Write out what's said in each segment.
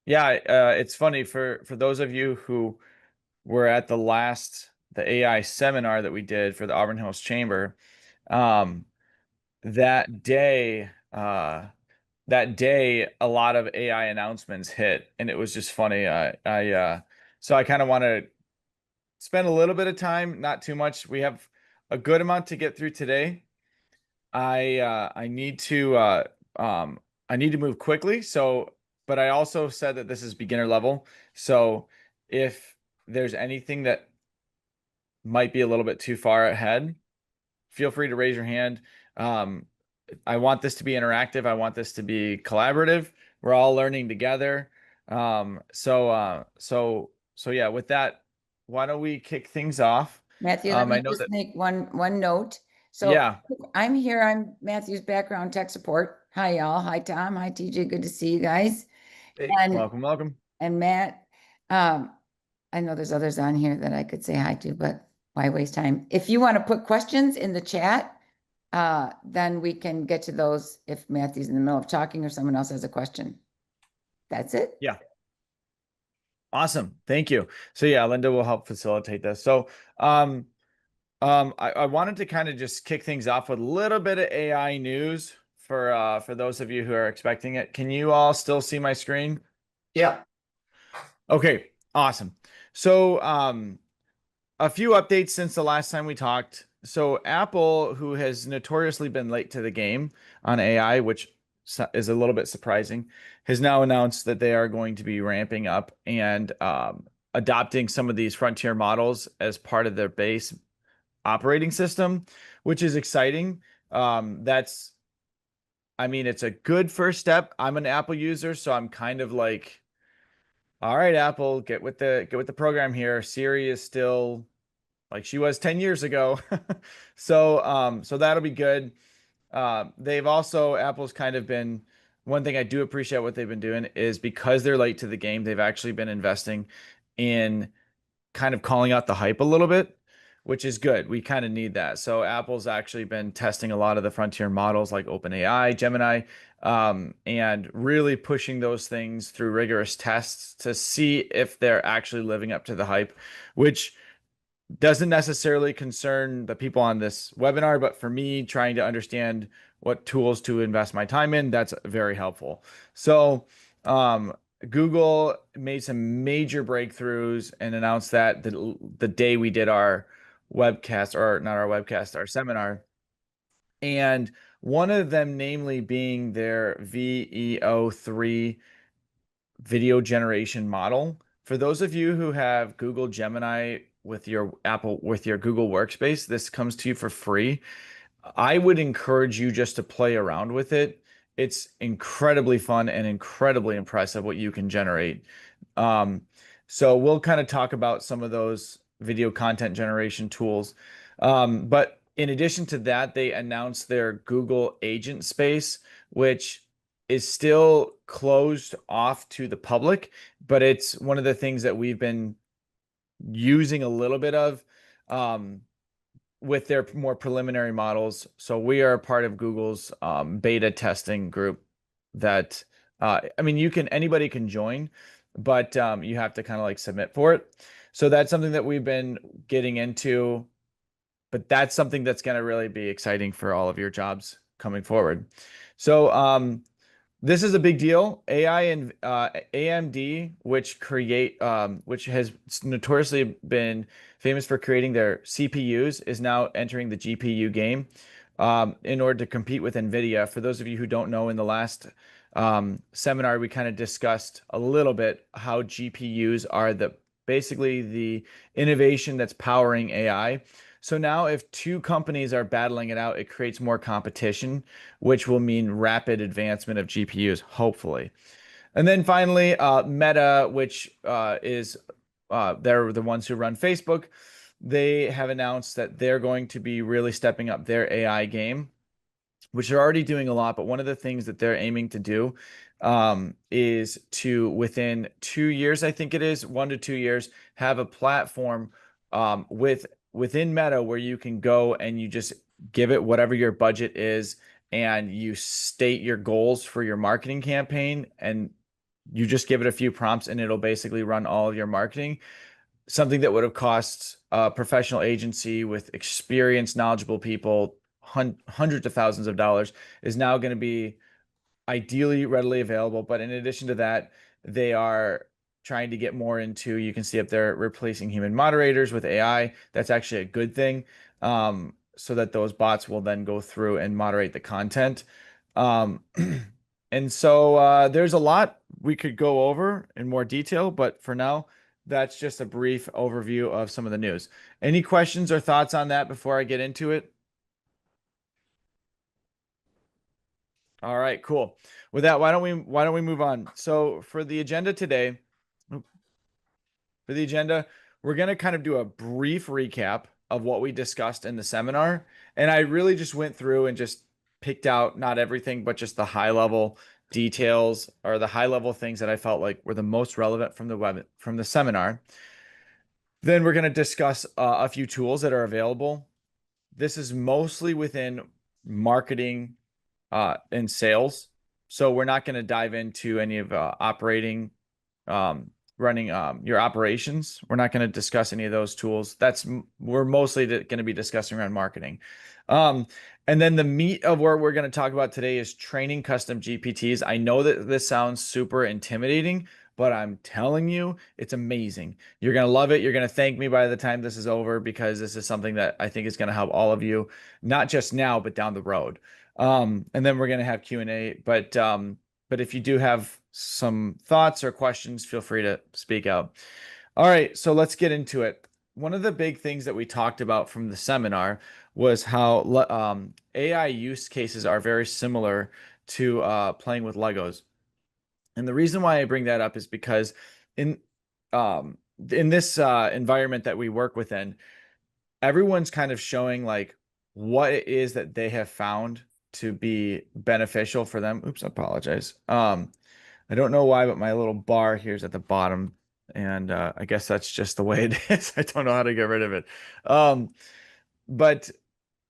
Yeah, it's funny for those of you who were at the AI seminar that we did for the Auburn Hills Chamber. Um, that day, a lot of AI announcements hit, and it was just funny. So I kind of want to spend a little bit of time, not too much. We have a good amount to get through today. I need to um I need to move quickly. So, but I also said that this is beginner level. So if there's anything that might be a little bit too far ahead, feel free to raise your hand. Um, I want this to be interactive. I want this to be collaborative. We're all learning together. So yeah, with that, why don't we kick things off? Matthew, let me I know just that, make one note. So yeah. I'm here. I'm Matthew's background tech support. Hi, y'all. Hi, Tom. Hi, TJ. Good to see you guys. Hey, And welcome, welcome. Matt, um, I know there's others on here that I could say hi to, but why waste time? If you want to put questions in the chat, then we can get to those if Matthew's in the middle of talking or someone else has a question. That's it. Yeah. Awesome. Thank you. So yeah, Linda will help facilitate this. So um I wanted to kind of just kick things off with a little bit of AI news for those of you who are expecting it. Can you all still see my screen? Yeah. Okay, awesome. So a few updates since the last time we talked. So Apple, who has notoriously been late to the game on AI, which is a little bit surprising, has now announced that they are going to be ramping up and adopting some of these frontier models as part of their base operating system, which is exciting. I mean, it's a good first step. I'm an Apple user, so I'm kind of like, all right, Apple, get with the program here. Siri is still like she was 10 years ago. So that'll be good. They've also Apple's kind of been one thing I do appreciate what they've been doing is because they're late to the game, they've actually been investing in kind of calling out the hype a little bit, which is good. We kind of need that. So Apple's actually been testing a lot of the frontier models like OpenAI, Gemini, and really pushing those things through rigorous tests to see if they're actually living up to the hype, which doesn't necessarily concern the people on this webinar, but for me, trying to understand what tools to invest my time in, that's very helpful. So, um, Google made some major breakthroughs and announced that the day we did our webcast, or not our webcast, our seminar. And one of them, namely, being their VEO3 video generation model. For those of you who have Google Gemini with your Google Workspace, this comes to you for free. I would encourage you just to play around with it. It's incredibly fun and incredibly impressive what you can generate. Um, so we'll kind of talk about some of those video content generation tools. But in addition to that, they announced their Google Agent Space, which is still closed off to the public, but it's one of the things that we've been using a little bit of um, with their more preliminary models. So we are part of Google's beta testing group that I mean, anybody can join, but you have to kind of like submit for it. So that's something that we've been getting into, but that's something that's going to really be exciting for all of your jobs coming forward. So this is a big deal. AI and AMD, which has notoriously been famous for creating their CPUs, is now entering the GPU game in order to compete with NVIDIA. For those of you who don't know, in the last seminar, we kind of discussed a little bit how GPUs are basically the innovation that's powering AI. So now, if two companies are battling it out, it creates more competition, which will mean rapid advancement of GPUs, hopefully. And then finally, Meta, which they're the ones who run Facebook. They have announced that they're going to be really stepping up their AI game, which they're already doing a lot. But one of the things that they're aiming to do is to, within 2 years, I think it is 1 to 2 years, have a platform within Meta where you can go and you just give it whatever your budget is and you state your goals for your marketing campaign, and you just give it a few prompts and it'll basically run all of your marketing. Something that would have cost a professional agency with experienced, knowledgeable people hundreds of thousands of dollars is now going to be ideally readily available. But in addition to that, they are trying to get more into, you can see up there, replacing human moderators with AI. That's actually a good thing, so that those bots will then go through and moderate the content. Um, and so there's a lot we could go over in more detail, but for now, that's just a brief overview of some of the news. Any questions or thoughts on that before I get into it? All right, cool. With that, why don't we move on? So for the agenda today, for the agenda, we're going to kind of do a brief recap of what we discussed in the seminar. And I really just went through and just picked out not everything, but just the high level details or the high level things that I felt like were the most relevant from the seminar. Then we're going to discuss a few tools that are available. This is mostly within marketing and sales. So we're not going to dive into any of operating, running your operations. We're not going to discuss any of those tools. We're mostly going to be discussing around marketing. And then the meat of what we're going to talk about today is training custom GPTs. I know that this sounds super intimidating, but I'm telling you, it's amazing. You're going to love it. You're going to thank me by the time this is over, because this is something that I think is going to help all of you, not just now, but down the road. And then we're going to have Q&A, but if you do have some thoughts or questions, feel free to speak out. All right, so let's get into it. One of the big things that we talked about from the seminar was how AI use cases are very similar to playing with Legos. And the reason why I bring that up is because in in this environment that we work within, everyone's kind of showing like what it is that they have found to be beneficial for them. Oops, I apologize. I don't know why, but my little bar here is at the bottom, and I guess that's just the way it is. I don't know how to get rid of it. But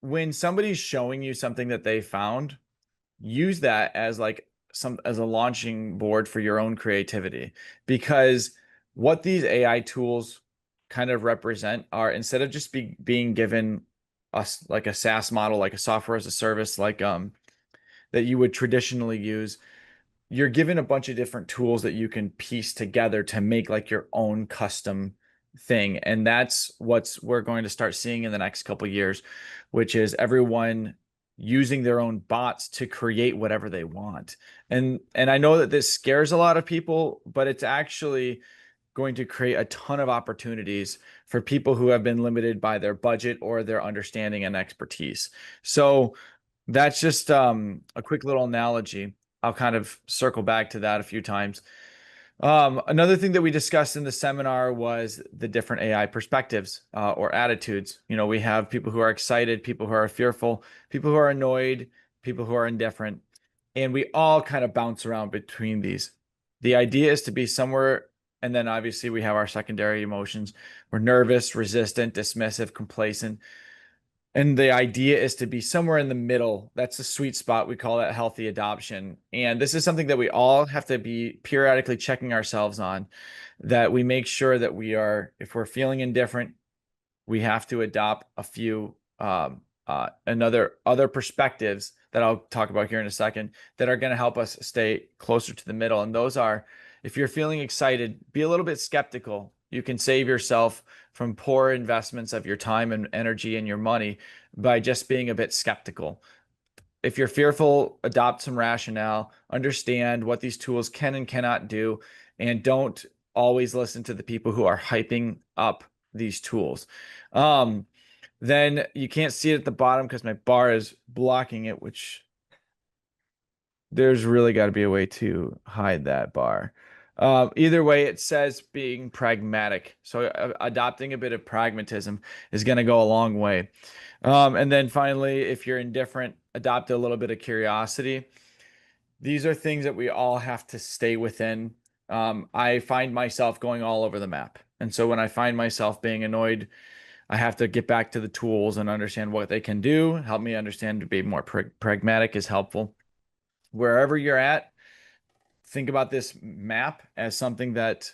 when somebody's showing you something that they found, use that as like as a launching board for your own creativity, because what these AI tools kind of represent are, instead of just being given us like a SaaS model, like a software as a service, like that you would traditionally use, you're given a bunch of different tools that you can piece together to make like your own custom thing. And that's what we're going to start seeing in the next couple of years, which is everyone using their own bots to create whatever they want. And I know that this scares a lot of people, but it's actually going to create a ton of opportunities for people who have been limited by their budget or their understanding and expertise. So that's just a quick little analogy. I'll kind of circle back to that a few times. Another thing that we discussed in the seminar was the different AI perspectives or attitudes. You know, we have people who are excited, people who are fearful, people who are annoyed, people who are indifferent, and we all kind of bounce around between these. The idea is to be somewhere, and then obviously we have our secondary emotions. We're nervous, resistant, dismissive, complacent. And the idea is to be somewhere in the middle. That's the sweet spot. We call that healthy adoption. And this is something that we all have to be periodically checking ourselves on, that we make sure that we are, if we're feeling indifferent, we have to adopt a few other perspectives that I'll talk about here in a second that are going to help us stay closer to the middle. And those are, if you're feeling excited, be a little bit skeptical. You can save yourself from poor investments of your time and energy and your money by just being a bit skeptical. If you're fearful, adopt some rationale, understand what these tools can and cannot do, and don't always listen to the people who are hyping up these tools. Then you can't see it at the bottom because my bar is blocking it, which there's really got to be a way to hide that bar. Either way, it says being pragmatic. So adopting a bit of pragmatism is going to go a long way. And then finally, if you're indifferent, adopt a little bit of curiosity. These are things that we all have to stay within. I find myself going all over the map. And so when I find myself being annoyed, I have to get back to the tools and understand what they can do. Help me understand, to be more pragmatic is helpful. Wherever you're at, think about this map as something that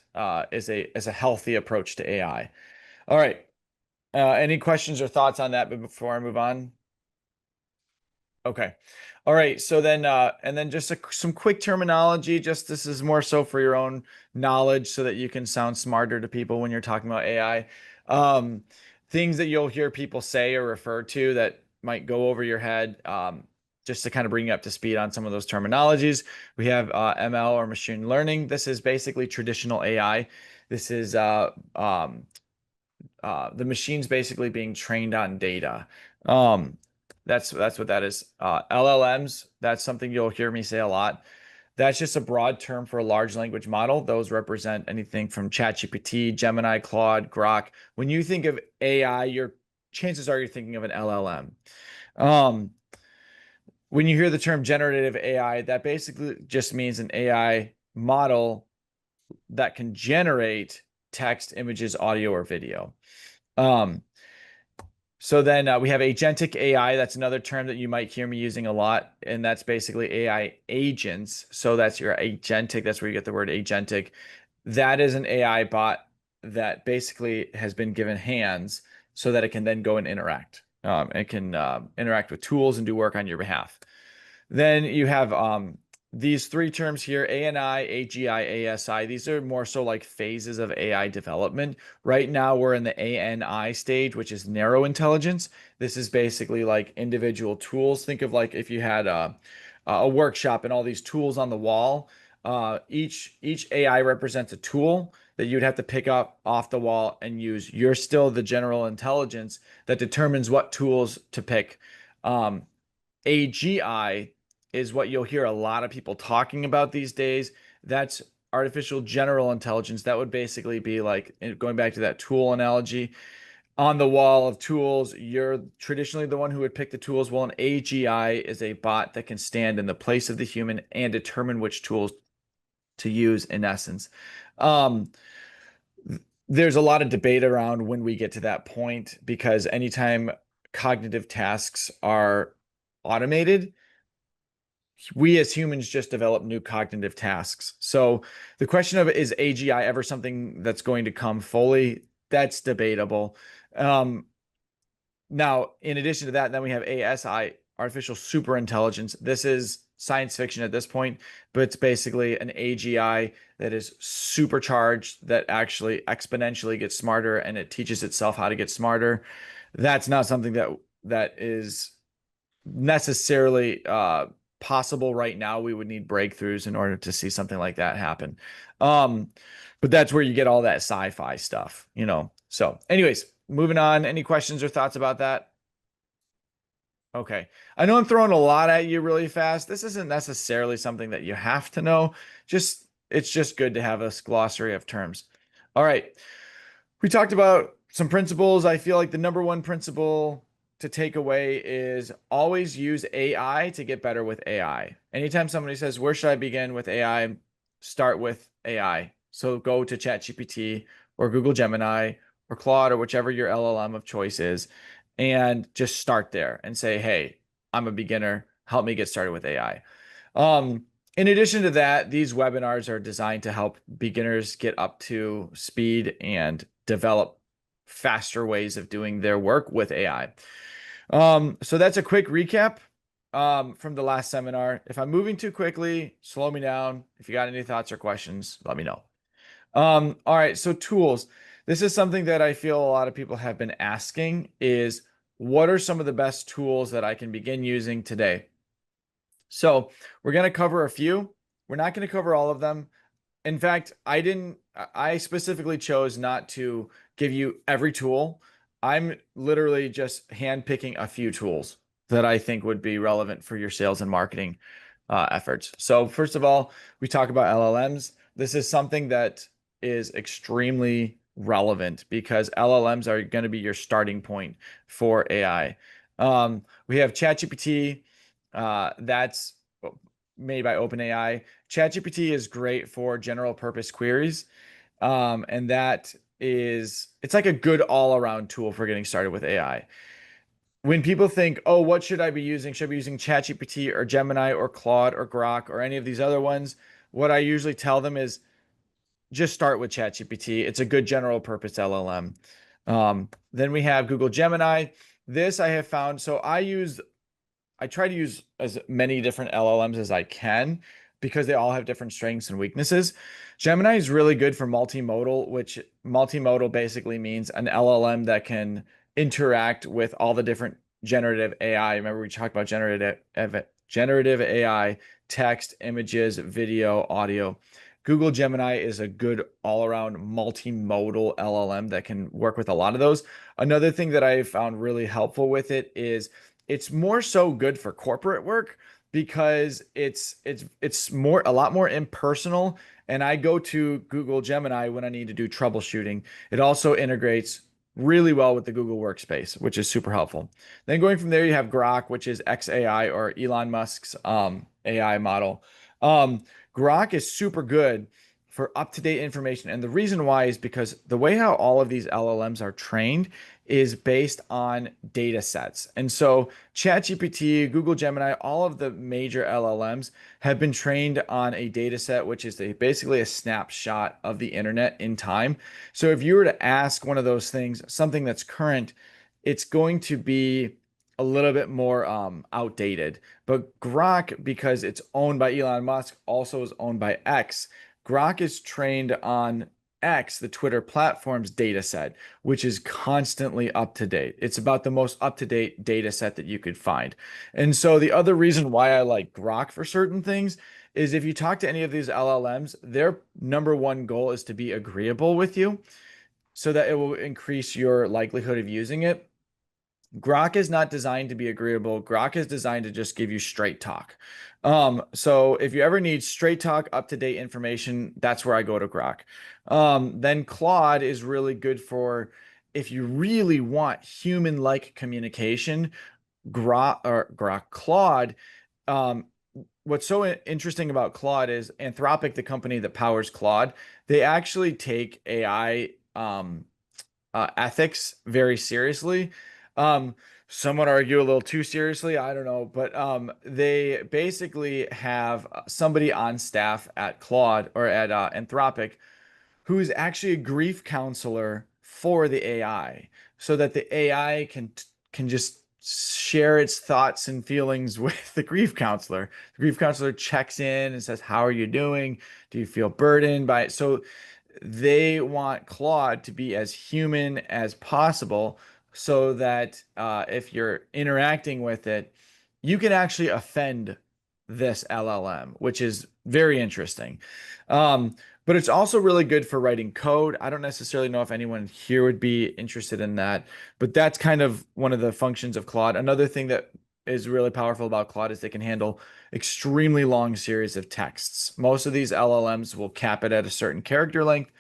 is a healthy approach to AI. All right. Any questions or thoughts on that before I move on? Okay. All right. So then, and then just some quick terminology. Just this is more so for your own knowledge so that you can sound smarter to people when you're talking about AI. Things that you'll hear people say or refer to that might go over your head, just to kind of bring you up to speed on some of those terminologies. We have ML or machine learning. This is basically traditional AI. This is the machine's basically being trained on data. Um, that's what that is. LLMs, that's something you'll hear me say a lot. That's just a broad term for a large language model. Those represent anything from ChatGPT, Gemini, Claude, Grok. When you think of AI, your chances are you're thinking of an LLM. Um, when you hear the term generative AI, that basically just means an AI model that can generate text, images, audio, or video. Um, so then we have agentic AI. That's another term that you might hear me using a lot. And that's basically AI agents. So that's your agentic. That's where you get the word agentic. That is an AI bot that basically has been given hands so that it can then go and interact. It can interact with tools and do work on your behalf. Then you have these three terms here, ANI, AGI, ASI. These are more so like phases of AI development. Right now, we're in the ANI stage, which is narrow intelligence. This is basically like individual tools. Think of like if you had a workshop and all these tools on the wall. Each AI represents a tool that you'd have to pick up off the wall and use. You're still the general intelligence that determines what tools to pick. AGI is what you'll hear a lot of people talking about these days. That's artificial general intelligence. That would basically be like going back to that tool analogy. On the wall of tools, you're traditionally the one who would pick the tools. Well, an AGI is a bot that can stand in the place of the human and determine which tools to use in essence. Um, there's a lot of debate around when we get to that point because anytime cognitive tasks are automated, we as humans just develop new cognitive tasks. So the question of is AGI ever something that's going to come fully? That's debatable. Um, Now, in addition to that, then we have ASI, artificial super intelligence. This is science fiction at this point, but it's basically an AGI that is supercharged, that actually exponentially gets smarter and it teaches itself how to get smarter. That's not something that is necessarily possible right now. We would need breakthroughs in order to see something like that happen. Um, but that's where you get all that sci-fi stuff, you know. So, anyways, moving on. Any questions or thoughts about that? Okay. I know I'm throwing a lot at you really fast. This isn't necessarily something that you have to know. Just it's just good to have a glossary of terms. All right. We talked about some principles. I feel like the number one principle to take away is always use AI to get better with AI. Anytime somebody says, "Where should I begin with AI?" Start with AI. So go to ChatGPT or Google Gemini or Claude or whichever your LLM of choice is, and just start there and say, "Hey, I'm a beginner. Help me get started with AI." In addition to that, these webinars are designed to help beginners get up to speed and develop faster ways of doing their work with AI. So that's a quick recap from the last seminar. If I'm moving too quickly, slow me down. If you got any thoughts or questions, let me know. All right, so tools. This is something that I feel a lot of people have been asking is what are some of the best tools that I can begin using today? So we're going to cover a few. We're not going to cover all of them. In fact, I specifically chose not to give you every tool. I'm literally just handpicking a few tools that I think would be relevant for your sales and marketing efforts. So first of all, we talk about LLMs. This is something that is extremely relevant because LLMs are going to be your starting point for AI. We have ChatGPT. That's made by OpenAI. ChatGPT is great for general purpose queries. And that is, it's like a good all around tool for getting started with AI. When people think, oh, what should I be using? Should I be using ChatGPT or Gemini or Claude or Grok or any of these other ones? what I usually tell them is just start with ChatGPT. It's a good general purpose LLM. Then we have Google Gemini. This I have found. So I try to use as many different LLMs as I can because they all have different strengths and weaknesses. Gemini is really good for multimodal, which multimodal basically means an LLM that can interact with all the different generative AI. Remember, we talked about generative AI, text, images, video, audio. Google Gemini is a good all-around multimodal LLM that can work with a lot of those. Another thing that I found really helpful with it is it's more so good for corporate work because it's more a lot more impersonal, and I go to Google Gemini when I need to do troubleshooting. It also integrates really well with the Google Workspace, which is super helpful. Then going from there, you have Grok, which is XAI or Elon Musk's AI model. Grok is super good for up-to-date information. And the reason why is because the way how all of these LLMs are trained is based on data sets. And so ChatGPT, Google Gemini, all of the major LLMs have been trained on a data set, which is basically a snapshot of the internet in time. So if you were to ask one of those things, something that's current, it's going to be a little bit more outdated. But Grok, because it's owned by Elon Musk, also is owned by X. Grok is trained on X, the Twitter platform's data set, which is constantly up to date. It's about the most up to date data set that you could find. And so the other reason why I like Grok for certain things is if you talk to any of these LLMs, their number one goal is to be agreeable with you so that it will increase your likelihood of using it. Grok is not designed to be agreeable. Grok is designed to just give you straight talk. So if you ever need straight talk, up-to-date information, that's where I go to Grok. Then Claude is really good for if you really want human-like communication. Claude. Um, what's so interesting about Claude is Anthropic, the company that powers Claude, they actually take AI ethics very seriously. Um, some would argue a little too seriously. I don't know, but they basically have somebody on staff at Claude or at Anthropic who is actually a grief counselor for the AI, so that the AI can just share its thoughts and feelings with the grief counselor. The grief counselor checks in and says, "How are you doing? Do you feel burdened by it?" So they want Claude to be as human as possible so that if you're interacting with it, you can actually offend this LLM, which is very interesting. But it's also really good for writing code. I don't necessarily know if anyone here would be interested in that, but that's kind of one of the functions of Claude. Another thing that is really powerful about Claude is they can handle extremely long series of texts. Most of these LLMs will cap it at a certain character length.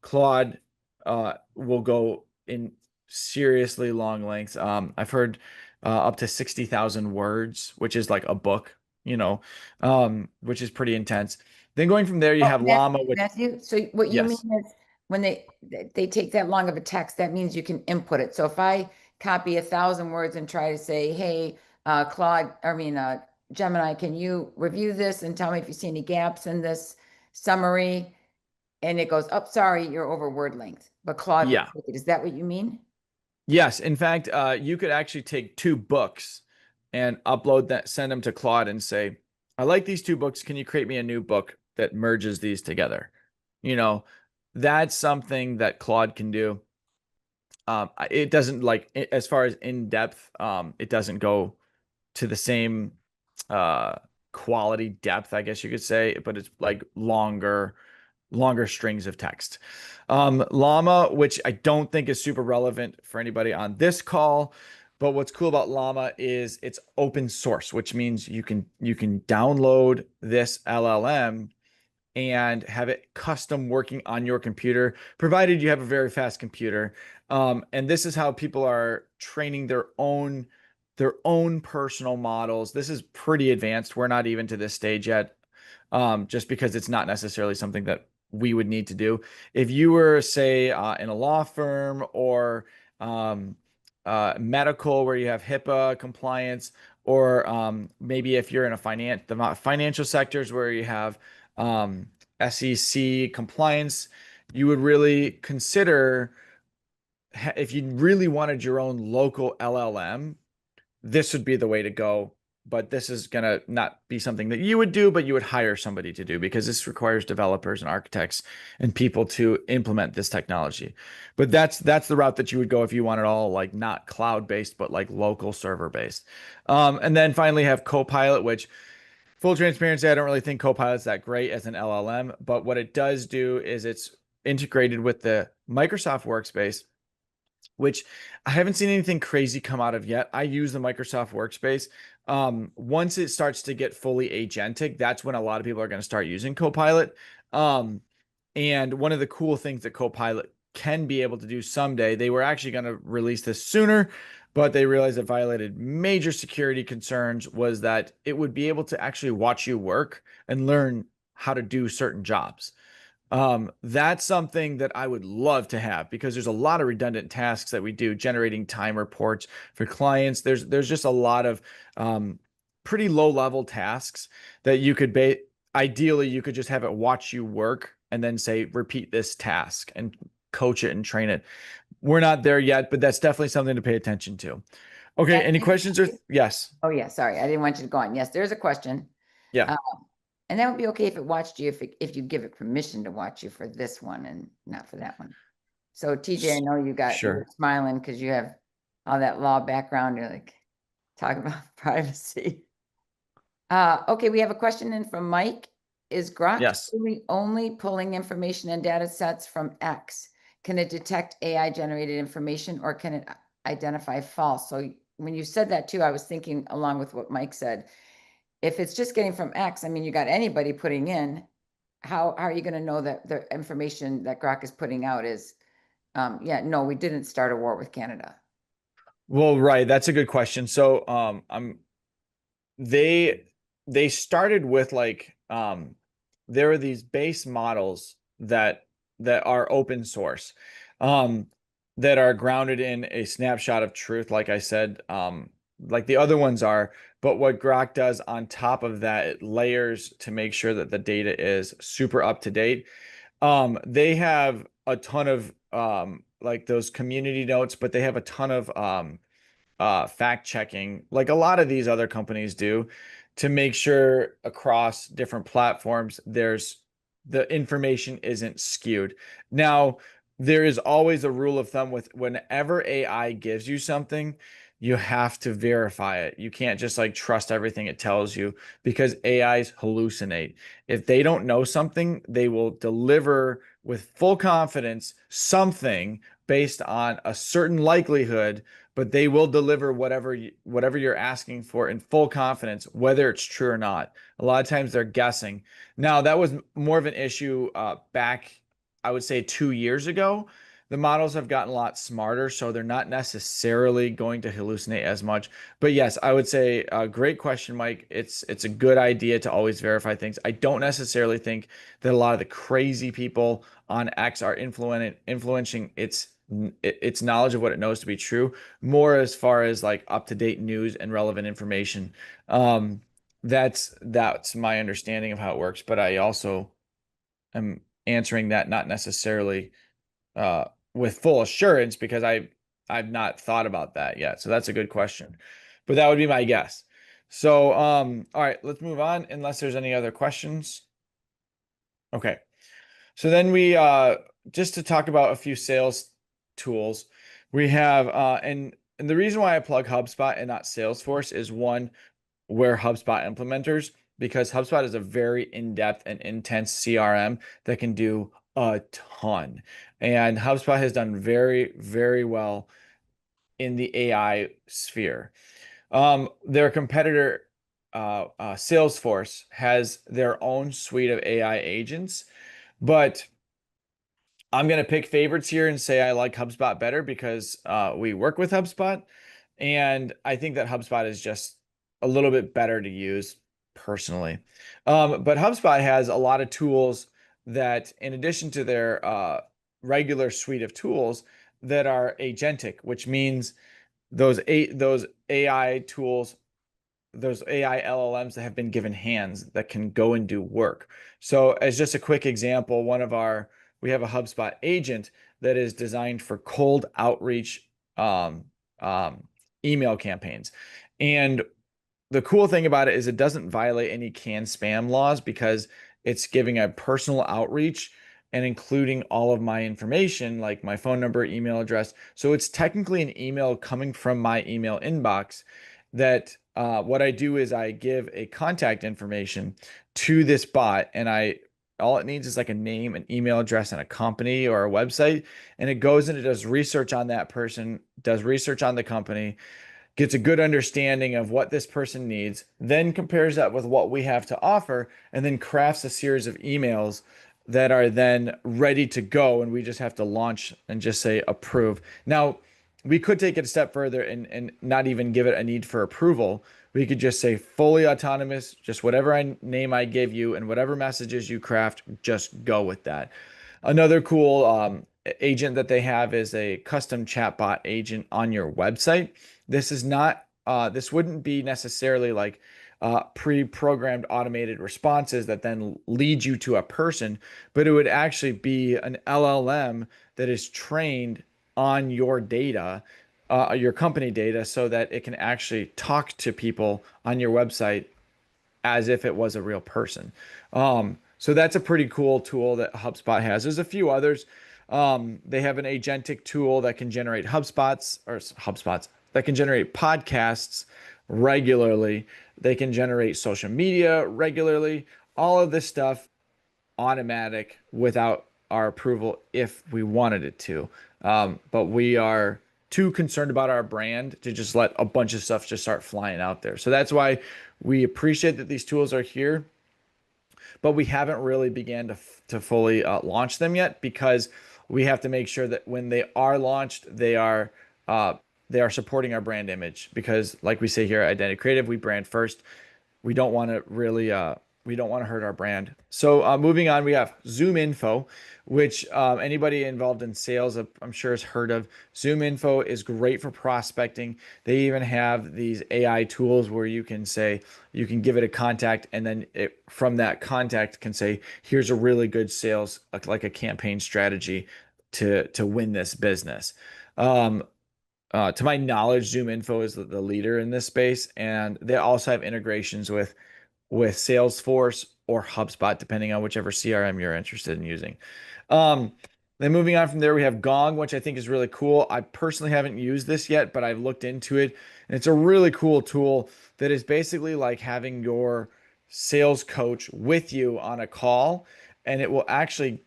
Claude will go in seriously long lengths. I've heard up to 60,000 words, which is like a book, which is pretty intense. Then going from there, you Oh, have Llama, which, Matthew, so what you mean yes, is when they take that long of a text, that means you can input it. So if I copy 1,000 words and try to say, hey, Gemini, can you review this and tell me if you see any gaps in this summary? And it goes, oh, sorry, you're over word length, but Claude will yeah, take it. Is that what you mean? yes. In fact, you could actually take two books and upload that, send them to Claude and say, I like these two books. Can you create me a new book that merges these together? You know, that's something that Claude can do. It doesn't as far as in depth, it doesn't go to the same uh quality depth, I guess you could say, but it's like longer strings of text. Llama, which I don't think is super relevant for anybody on this call, but what's cool about Llama is it's open source, which means you can download this LLM and have it custom working on your computer, provided you have a very fast computer. And this is how people are training their own personal models. This is pretty advanced. We're not even to this stage yet, just because it's not necessarily something that we would need to do. If you were, say, in a law firm or um, medical, where you have HIPAA compliance, or maybe if you're in the financial sectors where you have um, SEC compliance, you would really consider if you really wanted your own local LLM, this would be the way to go. But this is going to not be something that you would do, but you would hire somebody to do because this requires developers and architects and people to implement this technology. But that's the route that you would go if you want it all like not cloud based, but like local server based. And then finally have Copilot, which full transparency, I don't really think Copilot's that great as an LLM, but what it does do is it's integrated with the Microsoft Workspace, which I haven't seen anything crazy come out of yet. I use the Microsoft Workspace. Once it starts to get fully agentic, that's when a lot of people are going to start using Copilot. Um, and one of the cool things that Copilot can be able to do someday, they were actually going to release this sooner, but they realized it violated major security concerns, was that it would be able to actually watch you work and learn how to do certain jobs. That's something that I would love to have because there's a lot of redundant tasks that we do, generating time reports for clients. There's just a lot of pretty low level tasks that you could ideally you could just have it watch you work and then say repeat this task and coach it and train it. We're not there yet, but that's definitely something to pay attention to. Okay, any questions or yes. Oh yeah, sorry, I didn't want you to go on. Yes, there's a question. Yeah. And that would be okay if it watched you, if you give it permission to watch you for this one and not for that one. So TJ, I know you're Sure. smiling because you have all that law background. You're like, talk about privacy. Okay, we have a question in from Mike. Is Grok Yes. only pulling information and data sets from X? Can it detect AI generated information or can it identify false? So when you said that too, I was thinking along with what Mike said. If it's just getting from X, I mean, you got anybody putting in, how are you going to know that the information that Grok is putting out is, yeah, no, we didn't start a war with Canada. Well, right. That's a good question. So, they they started with like there are these base models that are open source, um that are grounded in a snapshot of truth, like I said, like the other ones are. But what Grok does on top of that, it layers to make sure that the data is super up to date. They have a ton of like those community notes, but they have a ton of fact checking, like a lot of these other companies do, to make sure across different platforms the information isn't skewed. Now, there is always a rule of thumb with whenever AI gives you something, you have to verify it. You can't just like trust everything it tells you because AIs hallucinate. If they don't know something, they will deliver with full confidence something based on a certain likelihood, but they will deliver whatever you're asking for in full confidence, whether it's true or not. A lot of times they're guessing. Now, that was more of an issue back, I would say, 2 years ago. The models have gotten a lot smarter, so they're not necessarily going to hallucinate as much. But yes, I would say, great question, Mike. It's a good idea to always verify things. I don't necessarily think that a lot of the crazy people on X are influencing its knowledge of what it knows to be true, more as far as like up to date news and relevant information. Um, that's my understanding of how it works, but I also am answering that not necessarily uh, with full assurance because I've not thought about that yet. So that's a good question, but that would be my guess. So all right, let's move on unless there's any other questions. Okay. So then we just to talk about a few sales tools, we have and the reason why I plug HubSpot and not Salesforce is one, we're HubSpot implementers, because HubSpot is a very in-depth and intense CRM that can do a ton. And HubSpot has done very, very well in the AI sphere. Their competitor, Salesforce, has their own suite of AI agents, but I'm gonna pick favorites here and say I like HubSpot better because we work with HubSpot, and I think that HubSpot is just a little bit better to use personally. But HubSpot has a lot of tools that, in addition to their regular suite of tools, that are agentic, which means those AI tools those AI LLMs that have been given hands that can go and do work. So as just a quick example, we have a HubSpot agent that is designed for cold outreach um, um, email campaigns. And the cool thing about it is it doesn't violate any CAN spam laws because it's giving a personal outreach and including all of my information, like my phone number, email address. So it's technically an email coming from my email inbox that what I do is I give a contact information to this bot, and all it needs is like a name, an email address, and a company or a website. And it goes and it does research on that person, does research on the company, gets a good understanding of what this person needs, then compares that with what we have to offer, and then crafts a series of emails that are then ready to go. And we just have to launch and just say approve. Now, we could take it a step further and not even give it a need for approval. We could just say fully autonomous, just whatever name I give you and whatever messages you craft, just go with that. Another cool agent that they have is a custom chatbot agent on your website. This wouldn't be necessarily like pre-programmed automated responses that then lead you to a person, but it would actually be an LLM that is trained on your data, your company data, so that it can actually talk to people on your website as if it was a real person. So that's a pretty cool tool that HubSpot has. There's a few others. They have an agentic tool that can generate HubSpots that can generate podcasts regularly. They can generate social media regularly. All of this stuff automatic without our approval if we wanted it to. But we are too concerned about our brand to just let a bunch of stuff just start flying out there. So that's why we appreciate that these tools are here, but we haven't really began to fully launch them yet because we have to make sure that when they are launched, they are supporting our brand image because, like we say here at Identity Creative, we brand first. We don't want to really we don't want to hurt our brand. So moving on, we have Zoom Info, which anybody involved in sales, I'm sure has heard of. Zoom Info is great for prospecting. They even have these AI tools where you can give it a contact, and then it from that contact can say, here's a really good sales, like a campaign strategy to win this business. Um, to my knowledge, Zoom Info is the leader in this space, and they also have integrations with Salesforce or HubSpot, depending on whichever CRM you're interested in using. Um, then moving on from there, we have Gong, which I think is really cool. I personally haven't used this yet, but I've looked into it, and it's a really cool tool that is basically like having your sales coach with you on a call, and it will actually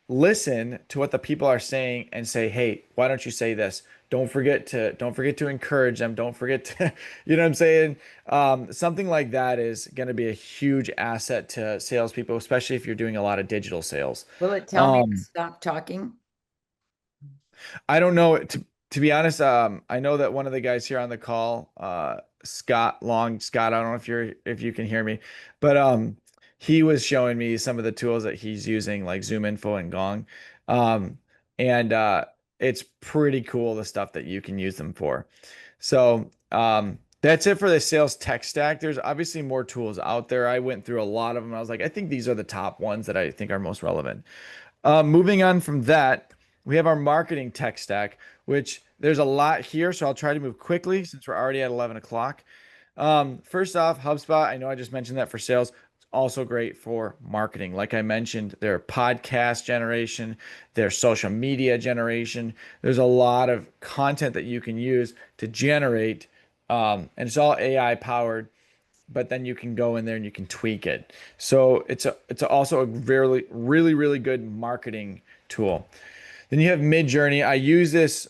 listen to what the people are saying and say, "Hey, why don't you say this? Don't forget to encourage them. Don't forget to, you know what I'm saying? Something like that is going to be a huge asset to salespeople, especially if you're doing a lot of digital sales. Will it tell me to Um, stop talking? I don't know. To be honest, I know that one of the guys here on the call, Scott, I don't know if you can hear me, but he was showing me some of the tools that he's using, like Zoom Info and Gong. Um, and it's pretty cool the stuff that you can use them for. So that's it for the sales tech stack. There's obviously more tools out there. I went through a lot of them. I was like, I think these are the top ones that I think are most relevant. Moving on from that, we have our marketing tech stack, which there's a lot here, so I'll try to move quickly since we're already at 11 o'clock. First off, HubSpot, I know I just mentioned that for sales. It's also great for marketing. Like I mentioned, their podcast generation, their social media generation. There's a lot of content that you can use to generate, and it's all AI powered, but then you can go in there and you can tweak it. So it's also a really good marketing tool. Then you have Midjourney. I use this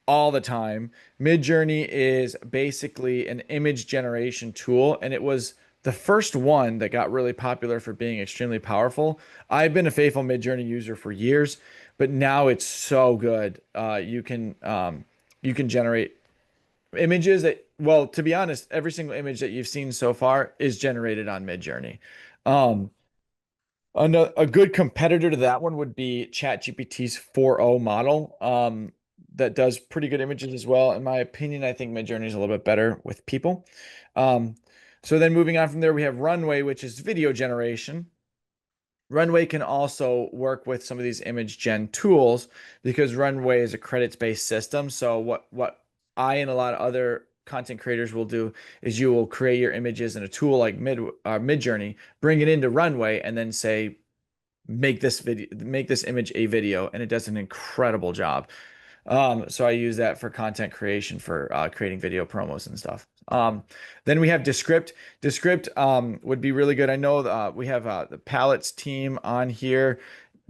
all the time. Midjourney is basically an image generation tool, and it was the first one that got really popular for being extremely powerful. I've been a faithful Midjourney user for years, but now it's so good. You can generate images that, well, to be honest, every single image that you've seen so far is generated on Midjourney. Um, a good competitor to that one would be ChatGPT's 4o model, that does pretty good images as well. In my opinion, I think Midjourney is a little bit better with people. Um, So then moving on from there, we have Runway, which is video generation. Runway can also work with some of these image gen tools because Runway is a credits-based system. So what I and a lot of other content creators will do is you will create your images in a tool like Midjourney, bring it into Runway, and then say make this image a video, and it does an incredible job. So I use that for content creation for creating video promos and stuff. Then we have Descript. Descript would be really good. I know we have the Palettes team on here.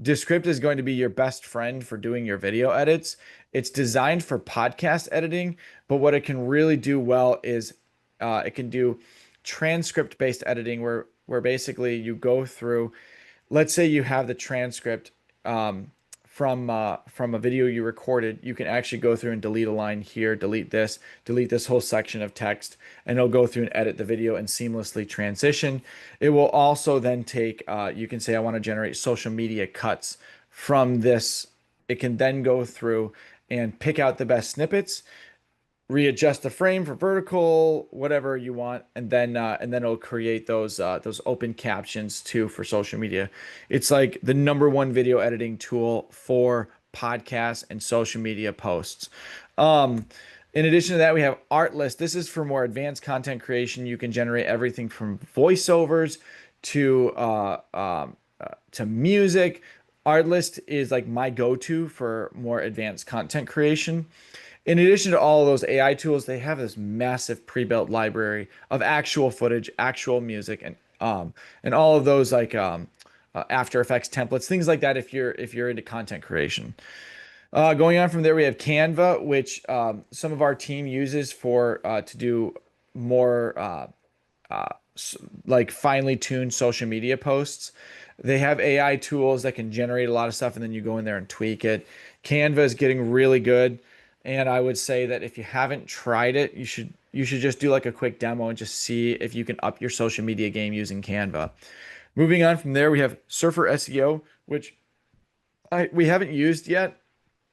Descript is going to be your best friend for doing your video edits. It's designed for podcast editing, but what it can really do well is it can do transcript based editing where basically you go through, let's say you have the transcript from a video you recorded. You can actually go through and delete a line here, delete this whole section of text, and it'll go through and edit the video and seamlessly transition. It will also then take, you can say, I want to generate social media cuts from this. It can then go through and pick out the best snippets, readjust the frame for vertical, whatever you want, and then it'll create those open captions too for social media. It's like the number one video editing tool for podcasts and social media posts. In addition to that, we have Artlist. This is for more advanced content creation. You can generate everything from voiceovers to music. Artlist is like my go-to for more advanced content creation. In addition to all of those AI tools, they have this massive pre-built library of actual footage, actual music, and all of those like After Effects templates, things like that. If you're into content creation, going on from there, we have Canva, which some of our team uses for to do more like finely tuned social media posts. They have AI tools that can generate a lot of stuff, and then you go in there and tweak it. Canva is getting really good. And I would say that if you haven't tried it, you should just do like a quick demo and just see if you can up your social media game using Canva. Moving on from there, we have Surfer SEO, which we haven't used yet,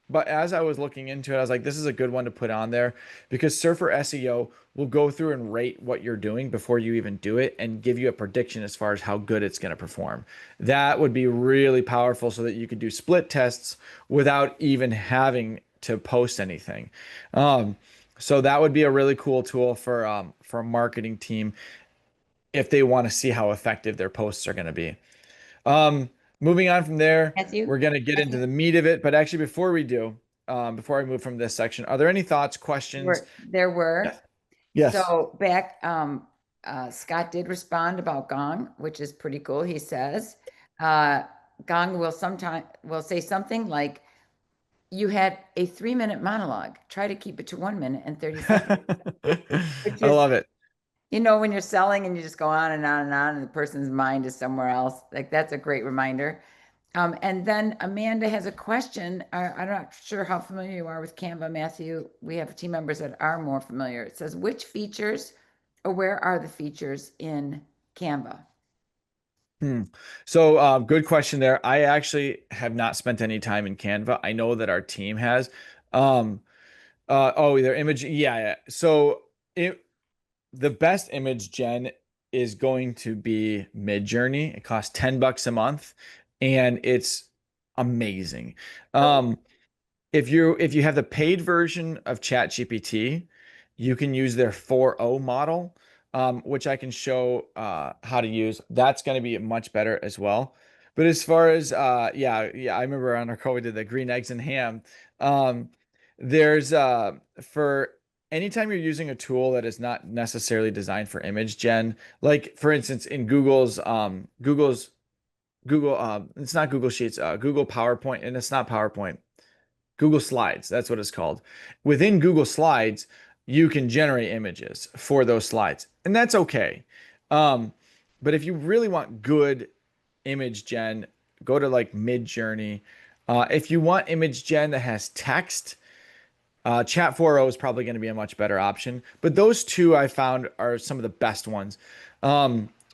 but as I was looking into it, I was like, this is a good one to put on there because Surfer SEO will go through and rate what you're doing before you even do it and give you a prediction as far as how good it's going to perform. That would be really powerful so that you could do split tests without even having to post anything. So that would be a really cool tool for a marketing team if they want to see how effective their posts are going to be. Moving on from there, Matthew? we're going to get into the meat of it. But actually, before we do, before I move from this section, are there any thoughts, questions? There were. Yes. Yes. So back, Scott did respond about Gong, which is pretty cool. He says, Gong will say something like, you had a 3-minute monologue. Try to keep it to 1 minute and 30 seconds. I love it. You know, when you're selling and you just go on and on and on, and the person's mind is somewhere else, like that's a great reminder. And then Amanda has a question. I'm not sure how familiar you are with Canva, Matthew. We have team members that are more familiar. It says, which features or where are the features in Canva? So, good question there. I actually have not spent any time in Canva. I know that our team has. Um, oh, their image. Yeah, yeah. So the best image gen is going to be Midjourney. It costs $10 a month, and it's amazing. If you have the paid version of ChatGPT, you can use their 4.0 model, which I can show how to use. That's going to be much better as well. But as far as yeah, I remember on our call we did the green eggs and ham. There's for anytime you're using a tool that is not necessarily designed for image gen, like for instance in Google's Google it's not Google Sheets, Google PowerPoint, and it's not PowerPoint. Google Slides, that's what it's called. Within Google Slides, you can generate images for those slides, and that's okay. But if you really want good image gen, go to like Midjourney. If you want image gen that has text, Chat 4.0 is probably going to be a much better option. But those two I found are some of the best ones.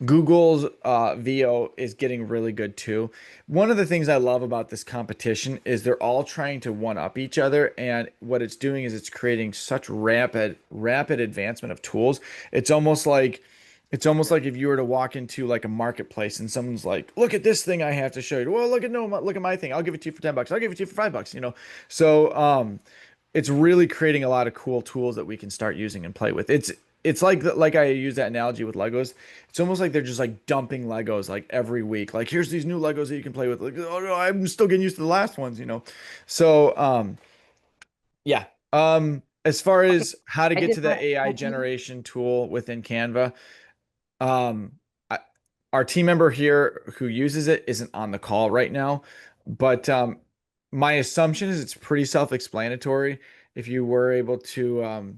Google's VO is getting really good too. One of the things I love about this competition is they're all trying to one up each other, and what it's doing is it's creating such rapid advancement of tools. It's almost like It's almost like if you were to walk into like a marketplace and someone's like, "Look at this thing I have to show you." Well, look at no, look at my thing. I'll give it to you for $10. I'll give it to you for $5, you know. So, it's really creating a lot of cool tools that we can start using and play with. It's like I use that analogy with Legos. It's almost like they're just like dumping Legos like every week. Like here's these new Legos that you can play with. Like, oh no, I'm still getting used to the last ones, you know. So, yeah. As far Okay, as how to I get just to want, the AI Matthew, generation tool within Canva, um, I, our team member here who uses it isn't on the call right now, but my assumption is it's pretty self-explanatory if you were able to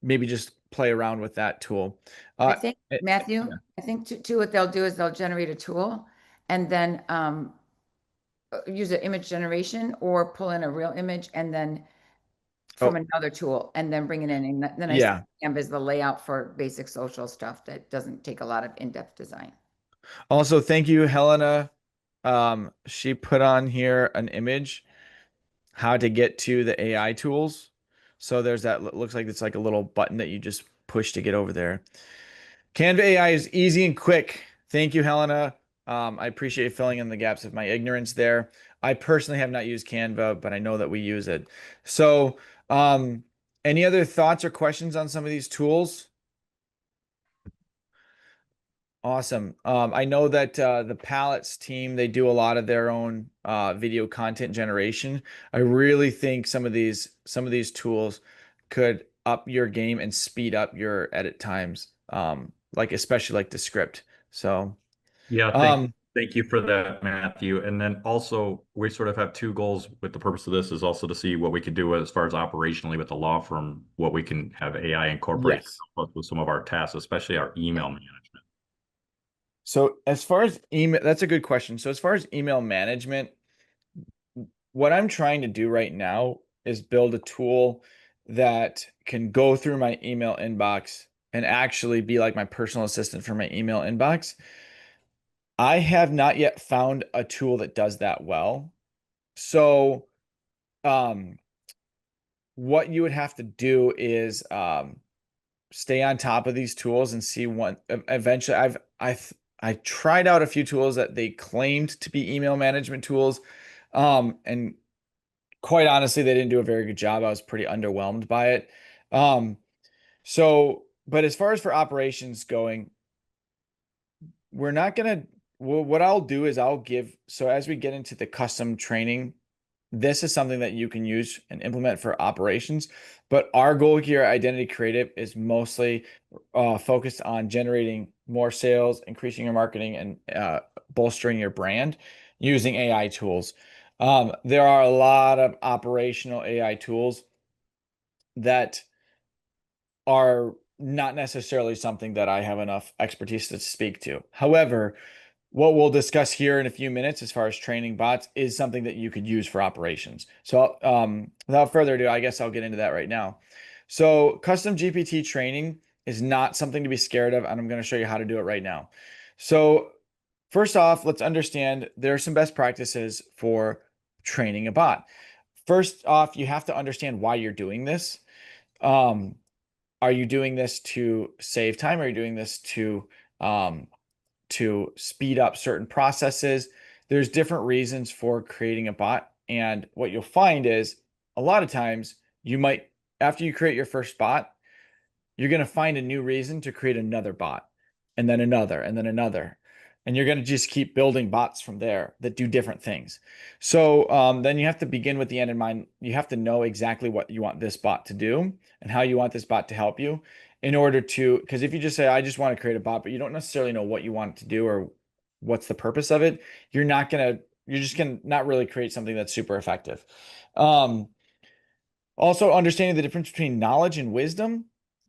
maybe just play around with that tool. I Uh, think, it- Matthew, yeah. I think too, what they'll do is they'll generate a tool and then use an image generation or pull in a real image and then from Oh, another tool and then bring it in. And then I see yeah. Canva is the layout for basic social stuff that doesn't take a lot of in-depth design. Also, thank you, Helena. She put on here an image how to get to the AI tools. So there's that looks like it's like a little button that you just push to get over there. Canva AI is easy and quick. Thank you, Helena. I appreciate filling in the gaps of my ignorance there. I personally have not used Canva, but I know that we use it. So, any other thoughts or questions on some of these tools? Awesome. I know that the Palettes team, they do a lot of their own video content generation. I really think some of these tools could up your game and speed up your edit times. Like especially like the script. So, Yeah, um, thank you for that, Matthew. And then also we sort of have two goals with the purpose of this is also to see what we can do as far as operationally with the law firm, what we can have AI incorporate to yes. help us with some of our tasks, especially our email management. So as far as email, that's a good question. So as far as email management, what I'm trying to do right now is build a tool that can go through my email inbox and actually be like my personal assistant for my email inbox. I have not yet found a tool that does that well. So, um, what you would have to do is stay on top of these tools and see what eventually I tried out a few tools that they claimed to be email management tools. And quite honestly, they didn't do a very good job. I was pretty underwhelmed by it. Um, but as far as for operations going, we're not gonna. Well, what I'll do is I'll give. So as we get into the custom training, this is something that you can use and implement for operations. But our goal here at Identity Creative is mostly focused on generating more sales, increasing your marketing, and bolstering your brand using AI tools. There are a lot of operational AI tools that are not necessarily something that I have enough expertise to speak to. However, what we'll discuss here in a few minutes as far as training bots is something that you could use for operations. So, without further ado, I guess I'll get into that right now. So, custom GPT training is not something to be scared of, and I'm going to show you how to do it right now. So, first off, let's understand there are some best practices for training a bot. First off, you have to understand why you're doing this. Um, are you doing this to save time? Are you doing this um, to speed up certain processes? There's different reasons for creating a bot. And what you'll find is a lot of times you might, after you create your first bot, you're going to find a new reason to create another bot and then another and then another. And you're going to just keep building bots from there that do different things. So then you have to begin with the end in mind. You have to know exactly what you want this bot to do and how you want this bot to help you in order to, because if you just say, I just want to create a bot, but you don't necessarily know what you want it to do or what's the purpose of it, you're just going to not really create something that's super effective. Um, Also, understanding the difference between knowledge and wisdom,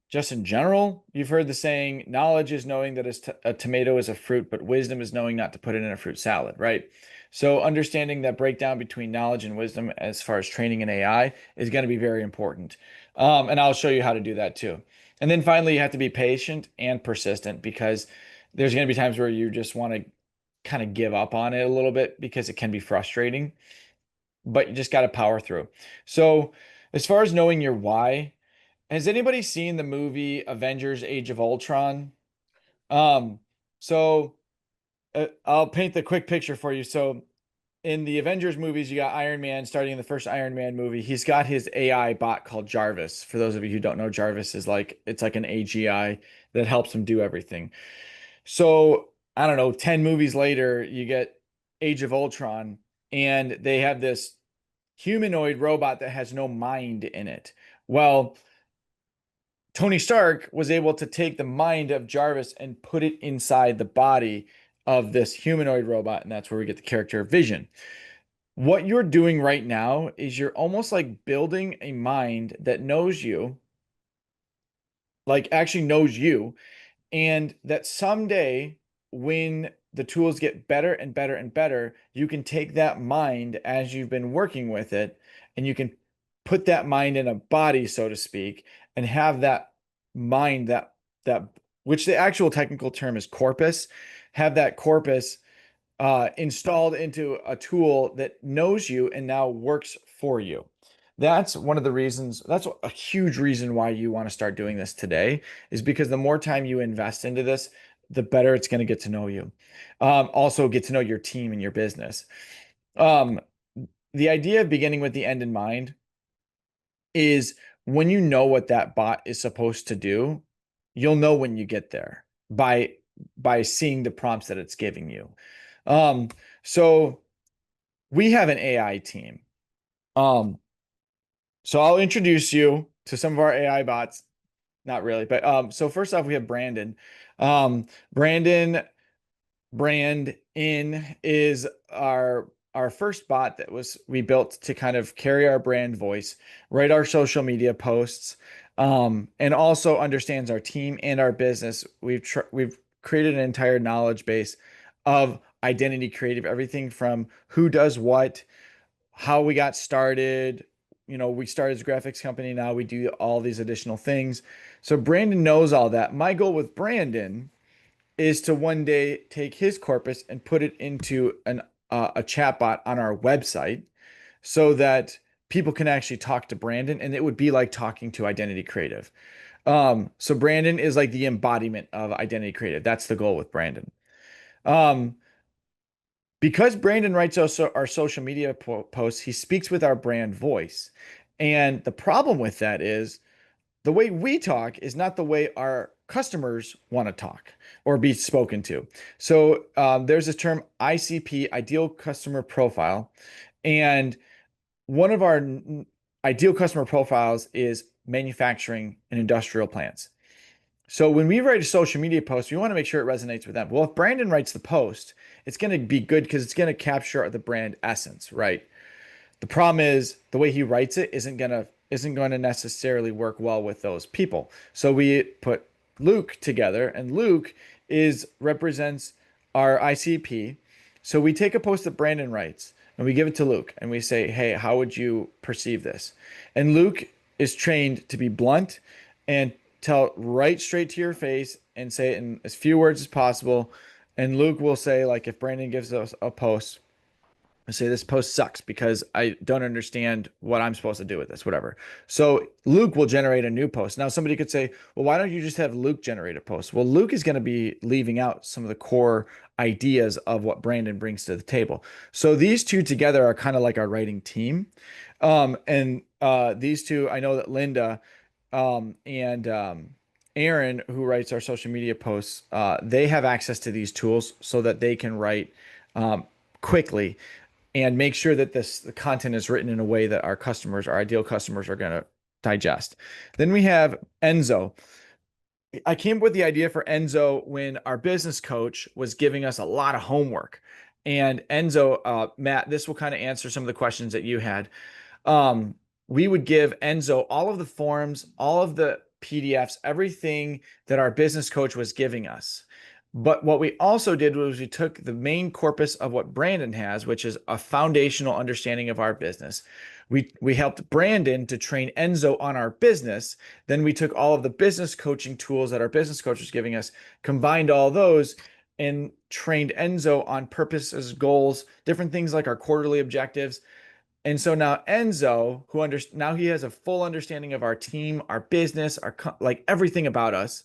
just in general. You've heard the saying, knowledge is knowing that a tomato is a fruit, but wisdom is knowing not to put it in a fruit salad, right? So, understanding that breakdown between knowledge and wisdom as far as training an AI is going to be very important. And I'll show you how to do that too. And then finally, you have to be patient and persistent because there's going to be times where you just want to kind of give up on it a little bit because it can be frustrating, but you just got to power through. So, as far as knowing your why, has anybody seen the movie Avengers Age of Ultron? So I'll paint the quick picture for you. So in the Avengers movies, you got Iron Man starting in the first Iron Man movie. He's got his AI bot called Jarvis. For those of you who don't know, Jarvis is like, it's like an AGI that helps him do everything. So I don't know, 10 movies later, you get Age of Ultron, and they have this humanoid robot that has no mind in it. Well, Tony Stark was able to take the mind of Jarvis and put it inside the body of this humanoid robot, and that's where we get the character Vision. What you're doing right now is you're almost like building a mind that knows you, like actually knows you, and that someday when the tools get better and better and better, you can take that mind as you've been working with it, and you can put that mind in a body, so to speak, and have that mind that which the actual technical term is corpus, have that corpus installed into a tool that knows you and now works for you. That's one of the reasons, that's a huge reason why you want to start doing this today, is because the more time you invest into this, the better it's going to get to know you. Also get to know your team and your business. Um, the idea of beginning with the end in mind is when you know what that bot is supposed to do, you'll know when you get there by seeing the prompts that it's giving you. So we have an AI team. So I'll introduce you to some of our AI bots. Not really, but so first off, we have Brandon. Brandon Brand in is our first bot that was we built to kind of carry our brand voice, write our social media posts, and also understands our team and our business. We've created an entire knowledge base of identity creative, everything from who does what, how we got started. You know, we started as a graphics company. Now we do all these additional things. So Brandon knows all that. My goal with Brandon is to one day take his corpus and put it into a chatbot on our website so that people can actually talk to Brandon, and it would be like talking to Identity Creative. So Brandon is like the embodiment of Identity Creative. That's the goal with Brandon. Um, because Brandon writes also our social media posts, he speaks with our brand voice. And the problem with that is the way we talk is not the way our customers want to talk or be spoken to. So there's this term ICP, ideal customer profile. And one of our ideal customer profiles is manufacturing and industrial plants. So when we write a social media post, we want to make sure it resonates with them. Well, if Brandon writes the post, it's going to be good because it's going to capture the brand essence, right? The problem is the way he writes it isn't going to necessarily work well with those people. So we put Luke together, and Luke is represents our ICP. So we take a post that Brandon writes and we give it to Luke and we say, "Hey, how would you perceive this?" And Luke is trained to be blunt and tell right straight to your face and say it in as few words as possible. And Luke will say, like, if Brandon gives us a post, I say this post sucks because I don't understand what I'm supposed to do with this, whatever. So Luke will generate a new post. Now somebody could say, well, why don't you just have Luke generate a post? Well, Luke is going to be leaving out some of the core ideas of what Brandon brings to the table. So these two together are kind of like our writing team. And these two, I know that Linda and Aaron, who writes our social media posts, they have access to these tools so that they can write quickly and make sure that the content is written in a way that our customers, our ideal customers, are going to digest. Then we have Enzo. I came up with the idea for Enzo when our business coach was giving us a lot of homework. And Enzo, Matt, this will kind of answer some of the questions that you had. We would give Enzo all of the forms, all of the PDFs, everything that our business coach was giving us. But what we also did was we took the main corpus of what Brandon has, which is a foundational understanding of our business. We helped Brandon to train Enzo on our business. Then we took all of the business coaching tools that our business coach was giving us, combined all those, and trained Enzo on purposes, goals, different things like our quarterly objectives. And so now Enzo, now he has a full understanding of our team, our business, like everything about us.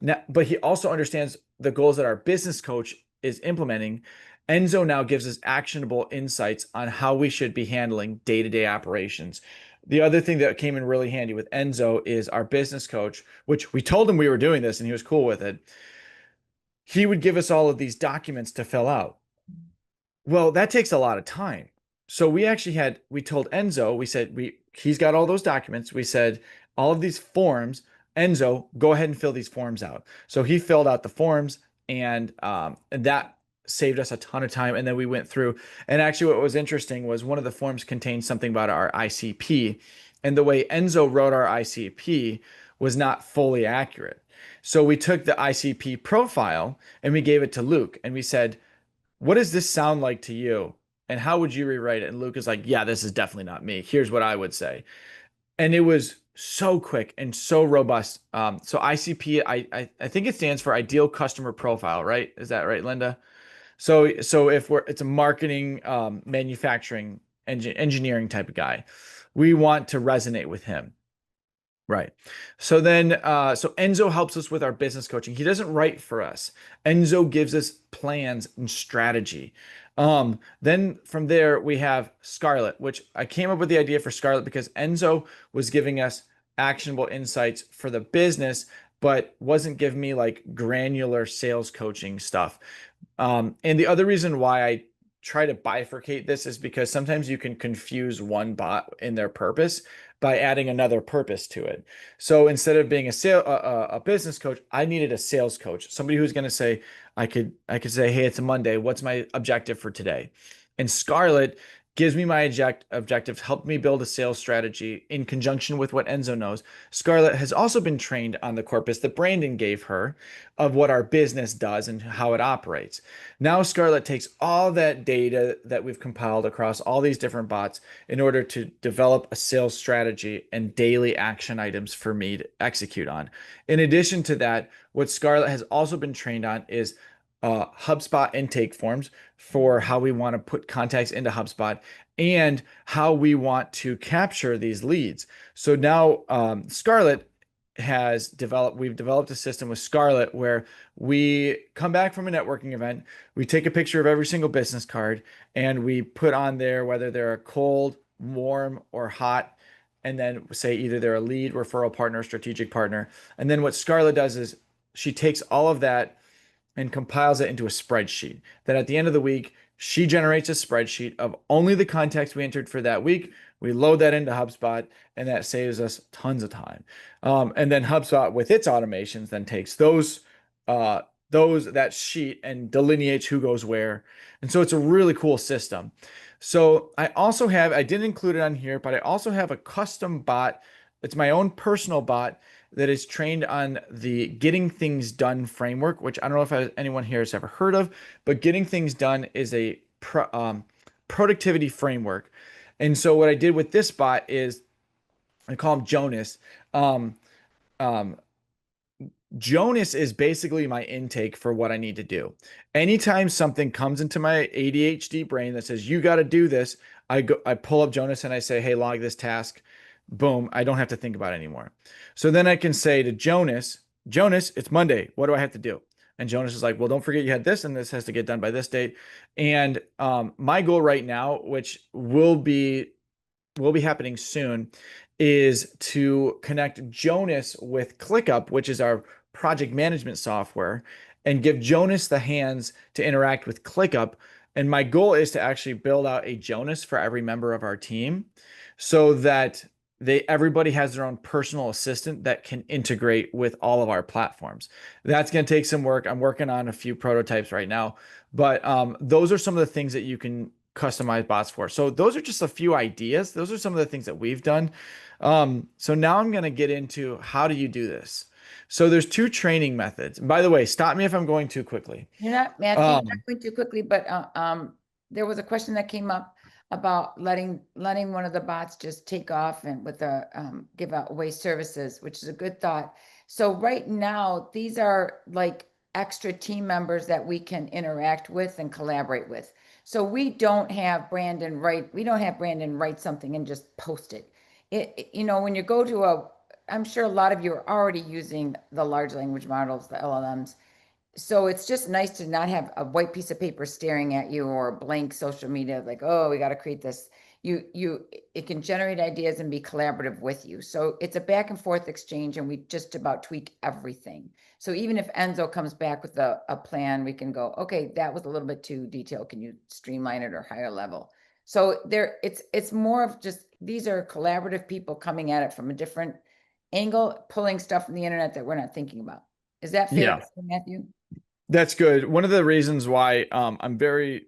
Now, but he also understands the goals that our business coach is implementing. Enzo now gives us actionable insights on how we should be handling day-to-day operations. The other thing that came in really handy with Enzo is our business coach, which we told him we were doing this and he was cool with it. He would give us all of these documents to fill out. Well, that takes a lot of time. So we told Enzo, we said, he's got all those documents. We said, all of these forms, Enzo, go ahead and fill these forms out. So he filled out the forms and that saved us a ton of time. And then we went through, and actually what was interesting was one of the forms contained something about our ICP, and the way Enzo wrote our ICP was not fully accurate. So we took the ICP profile and we gave it to Luke and we said, what does this sound like to you? And how would you rewrite it? And Luke is like, yeah, this is definitely not me. Here's what I would say. And it was so quick and so robust. So ICP, I think it stands for Ideal Customer Profile, right? Is that right, Linda? So if it's a marketing, manufacturing, engineering type of guy, we want to resonate with him. Right. So then, so Enzo helps us with our business coaching. He doesn't write for us. Enzo gives us plans and strategy. Then from there we have Scarlett, which I came up with the idea for Scarlett because Enzo was giving us actionable insights for the business, but wasn't giving me like granular sales coaching stuff. And the other reason why I try to bifurcate this is because sometimes you can confuse one bot in their purpose by adding another purpose to it. So instead of being a business coach, I needed a sales coach, somebody who's going to say, I could say, hey, it's a Monday. What's my objective for today? And Scarlett gives me my objectives, helped me build a sales strategy in conjunction with what Enzo knows. Scarlett has also been trained on the corpus that Brandon gave her of what our business does and how it operates. Now Scarlett takes all that data that we've compiled across all these different bots in order to develop a sales strategy and daily action items for me to execute on. In addition to that, what Scarlett has also been trained on is HubSpot intake forms for how we want to put contacts into HubSpot and how we want to capture these leads. So now Scarlett we've developed a system with Scarlett where we come back from a networking event, we take a picture of every single business card and we put on there whether they're a cold, warm, or hot, and then say either they're a lead, referral partner, strategic partner. And then what Scarlett does is she takes all of that and compiles it into a spreadsheet that at the end of the week, she generates a spreadsheet of only the contacts we entered for that week. We load that into HubSpot and that saves us tons of time. And then HubSpot with its automations then takes that sheet and delineates who goes where. And so it's a really cool system. So I didn't include it on here, but I also have a custom bot. It's my own personal bot that is trained on the Getting Things Done framework, which I don't know if anyone here has ever heard of, but Getting Things Done is a productivity framework. And so what I did with this bot is I call him Jonas. Jonas is basically my intake for what I need to do. Anytime something comes into my ADHD brain that says, you got to do this, I pull up Jonas and I say, hey, log this task. Boom, I don't have to think about it anymore. So then I can say to Jonas, it's Monday. What do I have to do? And Jonas is like, well, don't forget you had this and this has to get done by this date. And my goal right now, which will be happening soon, is to connect Jonas with ClickUp, which is our project management software, and give Jonas the hands to interact with ClickUp. And my goal is to actually build out a Jonas for every member of our team so that everybody has their own personal assistant that can integrate with all of our platforms. That's going to take some work. I'm working on a few prototypes right now, but those are some of the things that you can customize bots for. So those are just a few ideas. Those are some of the things that we've done. So now I'm going to get into how do you do this? So there's two training methods. And by the way, stop me if I'm going too quickly. You're not, Matthew, you're not going too quickly, but there was a question that came up about letting one of the bots just take off and with the give out away services, which is a good thought. So right now, these are like extra team members that we can interact with and collaborate with. So we don't have Brandon write something and just post it. When you go to I'm sure a lot of you are already using the large language models, the LLMs. So it's just nice to not have a white piece of paper staring at you or blank social media, like, oh, we got to create this. It can generate ideas and be collaborative with you. So it's a back and forth exchange, and we just about tweak everything. So even if Enzo comes back with a plan, we can go, okay, that was a little bit too detailed. Can you streamline it or higher level? So it's more of just, these are collaborative people coming at it from a different angle, pulling stuff from the internet that we're not thinking about. Is that fair, Yeah. to say, Matthew? That's good. One of the reasons why I'm very,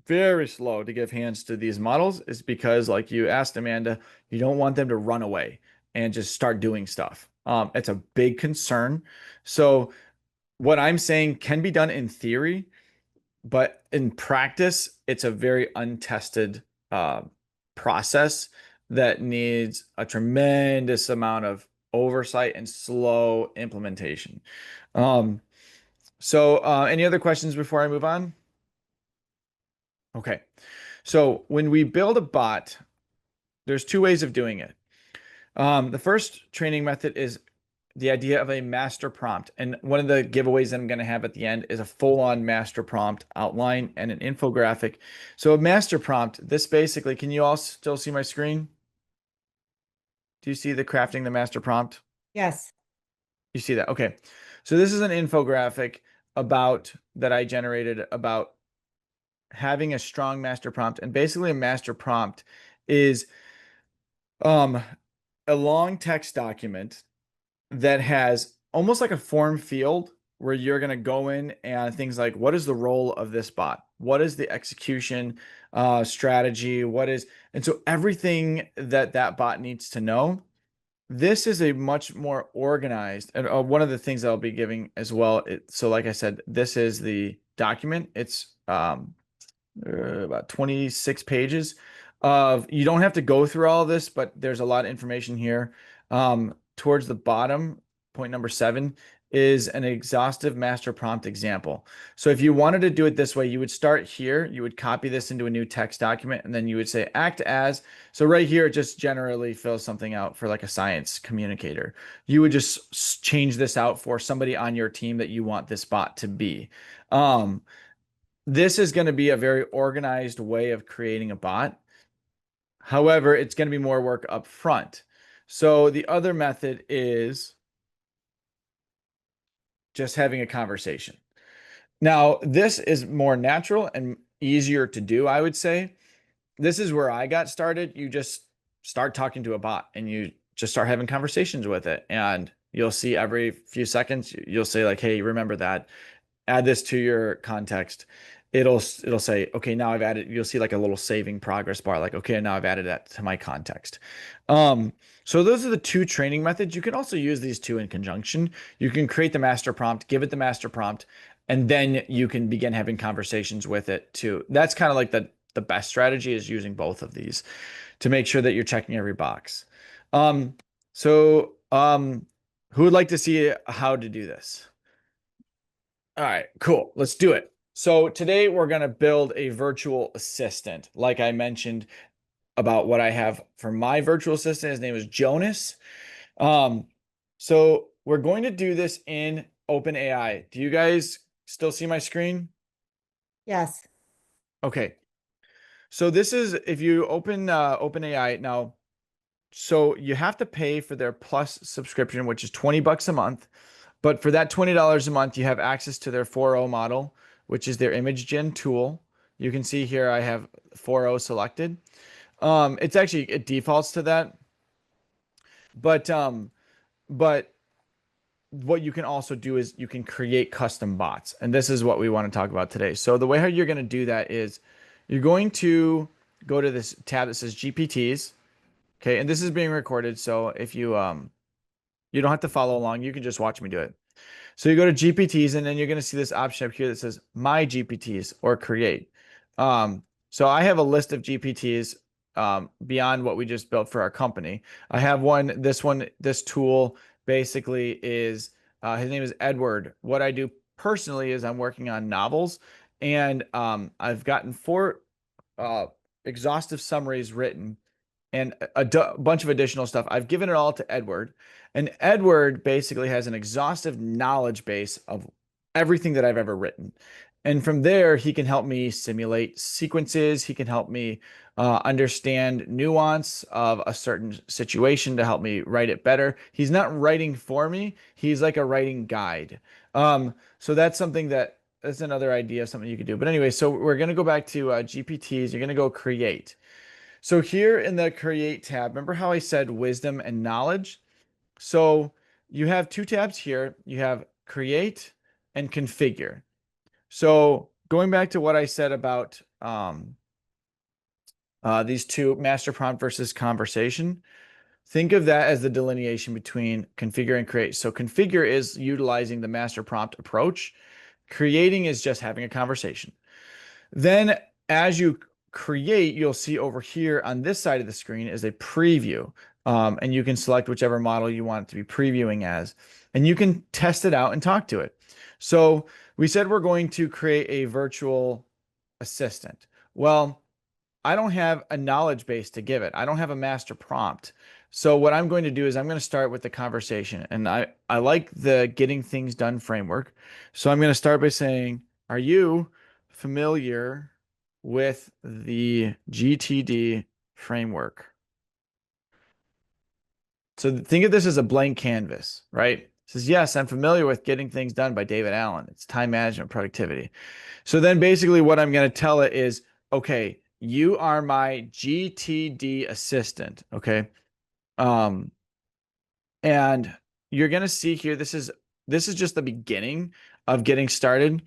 very slow to give hands to these models is because, like you asked, Amanda, you don't want them to run away and just start doing stuff. It's a big concern. So what I'm saying can be done in theory, but in practice, it's a very untested process that needs a tremendous amount of oversight and slow implementation. Any other questions before I move on? Okay. So when we build a bot, there's two ways of doing it. The first training method is the idea of a master prompt. And one of the giveaways that I'm going to have at the end is a full-on master prompt outline and an infographic. So a master prompt, this basically, can you all still see my screen? Do you see the crafting the master prompt? Yes. You see that? Okay. So this is an infographic about that I generated about having a strong master prompt. And basically a master prompt is a long text document that has almost like a form field where you're going to go in and things like, what is the role of this bot? What is the execution strategy? And so everything that that bot needs to know. This is a much more organized, and one of the things I'll be giving as well. So like I said, this is the document. It's about 26 pages of, you don't have to go through all of this, but there's a lot of information here. Towards the bottom, point number 7 is an exhaustive master prompt example. So if you wanted to do it this way, you would start here, you would copy this into a new text document, and then you would say act as. So right here, it just generally fills something out for like a science communicator. You would just change this out for somebody on your team that you want this bot to be. This is going to be a very organized way of creating a bot. However, it's going to be more work up front. So the other method is just having a conversation. Now, this is more natural and easier to do, I would say. This is where I got started. You just start talking to a bot and you just start having conversations with it. And you'll see every few seconds, you'll say like, hey, remember that, add this to your context. It'll say, okay, now I've added, you'll see like a little saving progress bar, like, okay, now I've added that to my context. So those are the two training methods. You can also use these two in conjunction. You can create the master prompt, give it the master prompt, and then you can begin having conversations with it too. That's kind of like the best strategy, is using both of these to make sure that you're checking every box. Who would like to see how to do this? All right, cool. Let's do it. So today we're going to build a virtual assistant. Like I mentioned about what I have for my virtual assistant, his name is Jonas. So we're going to do this in OpenAI. Do you guys still see my screen? Yes. Okay. So this is, if you open OpenAI now, so you have to pay for their Plus subscription, which is $20 a month. But for that $20 a month, you have access to their 4.0 model, which is their image gen tool. You can see here I have 4.0 selected. It's actually, it defaults to that. But what you can also do is you can create custom bots. And this is what we want to talk about today. So the way how you're going to do that is you're going to go to this tab that says GPTs. Okay, and this is being recorded. So if you you don't have to follow along, you can just watch me do it. So you go to GPTs, and then you're going to see this option up here that says My GPTs or Create. So I have a list of GPTs beyond what we just built for our company. I have this tool basically is, his name is Edward. What I do personally is I'm working on novels, and I've gotten 4 exhaustive summaries written and bunch of additional stuff. I've given it all to Edward, and Edward basically has an exhaustive knowledge base of everything that I've ever written. And from there, he can help me simulate sequences. He can help me understand nuance of a certain situation to help me write it better. He's not writing for me. He's like a writing guide. So that's something that's another idea of something you could do. But anyway, so we're going to go back to GPTs. You're going to go create. So here in the create tab, remember how I said wisdom and knowledge? So you have two tabs here. You have create and configure. So going back to what I said about these two, master prompt versus conversation, think of that as the delineation between configure and create. So configure is utilizing the master prompt approach. Creating is just having a conversation. Then as you create, you'll see over here on this side of the screen is a preview. And you can select whichever model you want it to be previewing as, and you can test it out and talk to it. So we said we're going to create a virtual assistant. Well, I don't have a knowledge base to give it. I don't have a master prompt. So what I'm going to do is I'm going to start with the conversation, and I like the getting things done framework. So I'm going to start by saying, are you familiar with the GTD framework? So think of this as a blank canvas, right? It says, yes, I'm familiar with Getting Things Done by David Allen. It's time management productivity. So then basically what I'm going to tell it is, okay, you are my GTD assistant. Okay. And you're going to see here, this is just the beginning of getting started.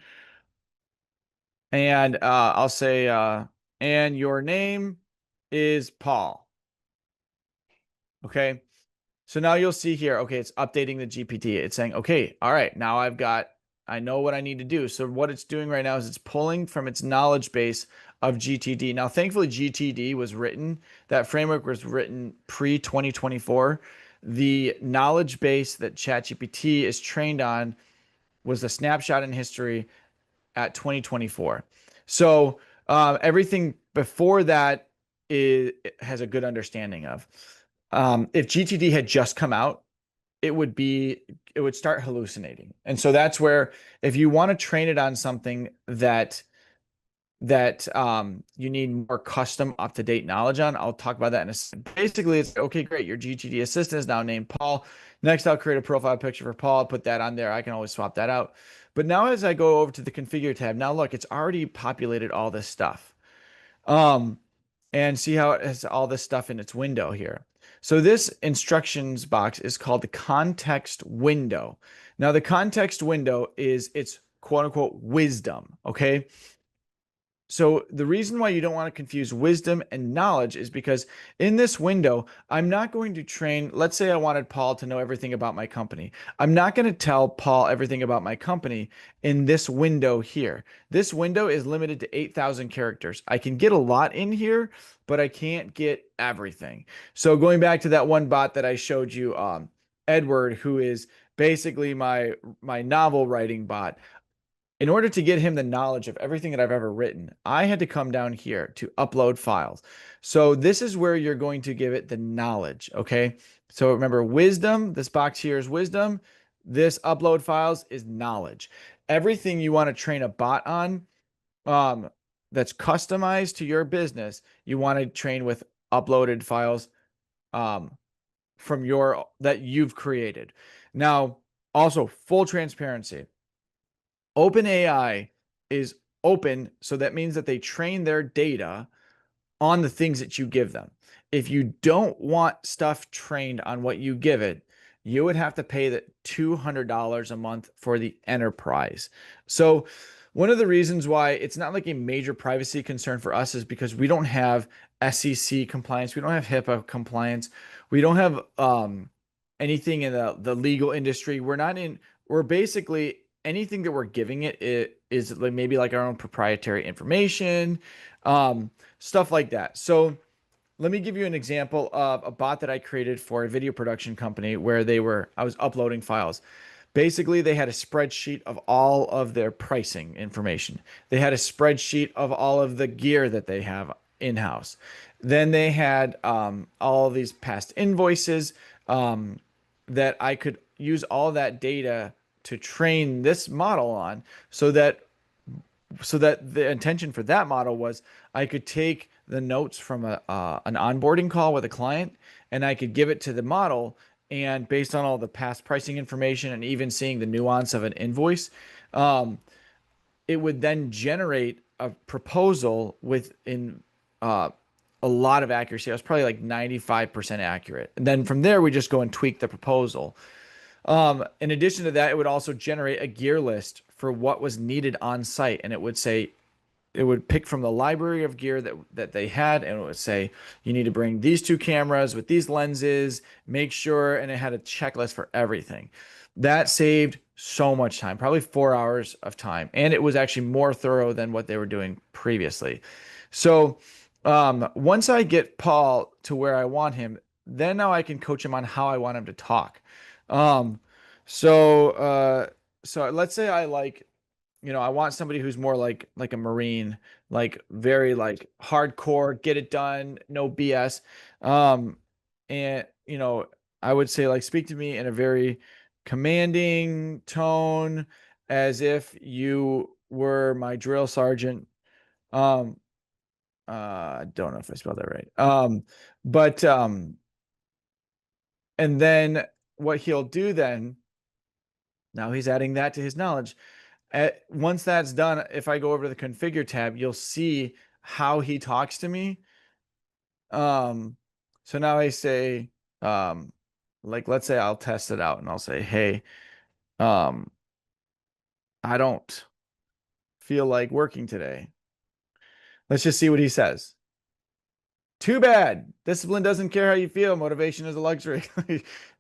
And I'll say, and your name is Paul. Okay. So now you'll see here, okay, it's updating the GPT. It's saying, okay, all right, now I know what I need to do. So what it's doing right now is it's pulling from its knowledge base of GTD. Now, thankfully, GTD was written, that framework was written pre-2024. The knowledge base that ChatGPT is trained on was a snapshot in history at 2024. So everything before that has a good understanding of. If GTD had just come out, it would start hallucinating. And so that's where, if you want to train it on something that you need more custom up-to-date knowledge on, I'll talk about that in a second. Basically, it's okay, great. Your GTD assistant is now named Paul. Next, I'll create a profile picture for Paul. I'll put that on there. I can always swap that out. But now as I go over to the configure tab, now look, it's already populated all this stuff. And see how it has all this stuff in its window here. So this instructions box is called the context window. Now the context window is its quote unquote wisdom. Okay. So the reason why you don't want to confuse wisdom and knowledge is because in this window, I'm not going to train, let's say I wanted Paul to know everything about my company. I'm not going to tell Paul everything about my company in this window here. This window is limited to 8,000 characters. I can get a lot in here, but I can't get everything. So going back to that one bot that I showed you, Edward, who is basically my novel writing bot. In order to get him the knowledge of everything that I've ever written, I had to come down here to upload files. So this is where you're going to give it the knowledge, okay? So remember, wisdom, this box here is wisdom. This upload files is knowledge. Everything you want to train a bot on that's customized to your business, you want to train with uploaded files from that you've created. Now, also full transparency. OpenAI is open, so that means that they train their data on the things that you give them. If you don't want stuff trained on what you give it, you would have to pay the $200 a month for the enterprise. So one of the reasons why it's not like a major privacy concern for us is because we don't have SEC compliance. We don't have HIPAA compliance. We don't have anything in the legal industry. We're basically anything that we're giving it is like maybe like our own proprietary information, stuff like that. So let me give you an example of a bot that I created for a video production company where I was uploading files. Basically, they had a spreadsheet of all of their pricing information. They had a spreadsheet of all of the gear that they have in-house. Then they had all of these past invoices that I could use all that data to train this model on, so that the intention for that model was I could take the notes from an onboarding call with a client, and I could give it to the model, and based on all the past pricing information and even seeing the nuance of an invoice, um, it would then generate a proposal within uh, a lot of accuracy. I was probably like 95% accurate. And then from there, we just go and tweak the proposal. In addition to that, it would also generate a gear list for what was needed on site. And it would say, it would pick from the library of gear that they had, and it would say, you need to bring these two cameras with these lenses, make sure, and it had a checklist for everything. That saved so much time, probably 4 hours of time, and it was actually more thorough than what they were doing previously. So once I get Paul to where I want him, then now I can coach him on how I want him to talk. Um, so so let's say I like, I want somebody who's more like a Marine, like very like hardcore, get it done, no BS. And I would say, like, speak to me in a very commanding tone, as if you were my drill sergeant. Um, I don't know if I spelled that right. But and then what he'll do then, now he's adding that to his knowledge. Once that's done, if I go over to the configure tab, you'll see how he talks to me. So now I say, like, let's say I'll test it out and I'll say, hey, um, I don't feel like working today. Let's just see what he says. Too bad. Discipline doesn't care how you feel. Motivation is a luxury.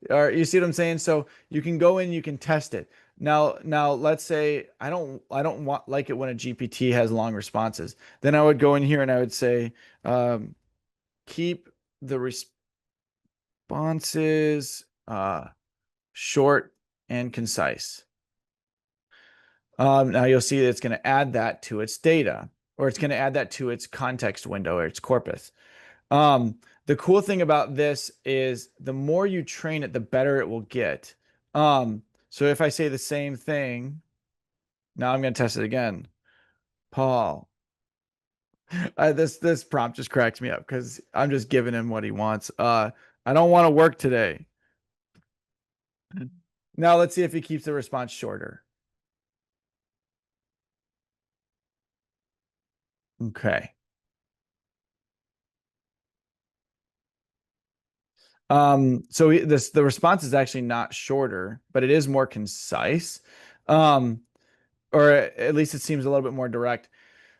Or you see what I'm saying? So you can go in, you can test it. Now let's say I don't want like it when a GPT has long responses. Then I would go in here and I would say, keep the responses short and concise. Now you'll see that it's going to add that to its data, or it's going to add that to its context window or its corpus. The cool thing about this is the more you train it, the better it will get. So if I say the same thing, now I'm going to test it again. Paul, this prompt just cracks me up because I'm just giving him what he wants. I don't want to work today. Now let's see if he keeps the response shorter. Okay. So the response is actually not shorter, but it is more concise. Or at least it seems a little bit more direct.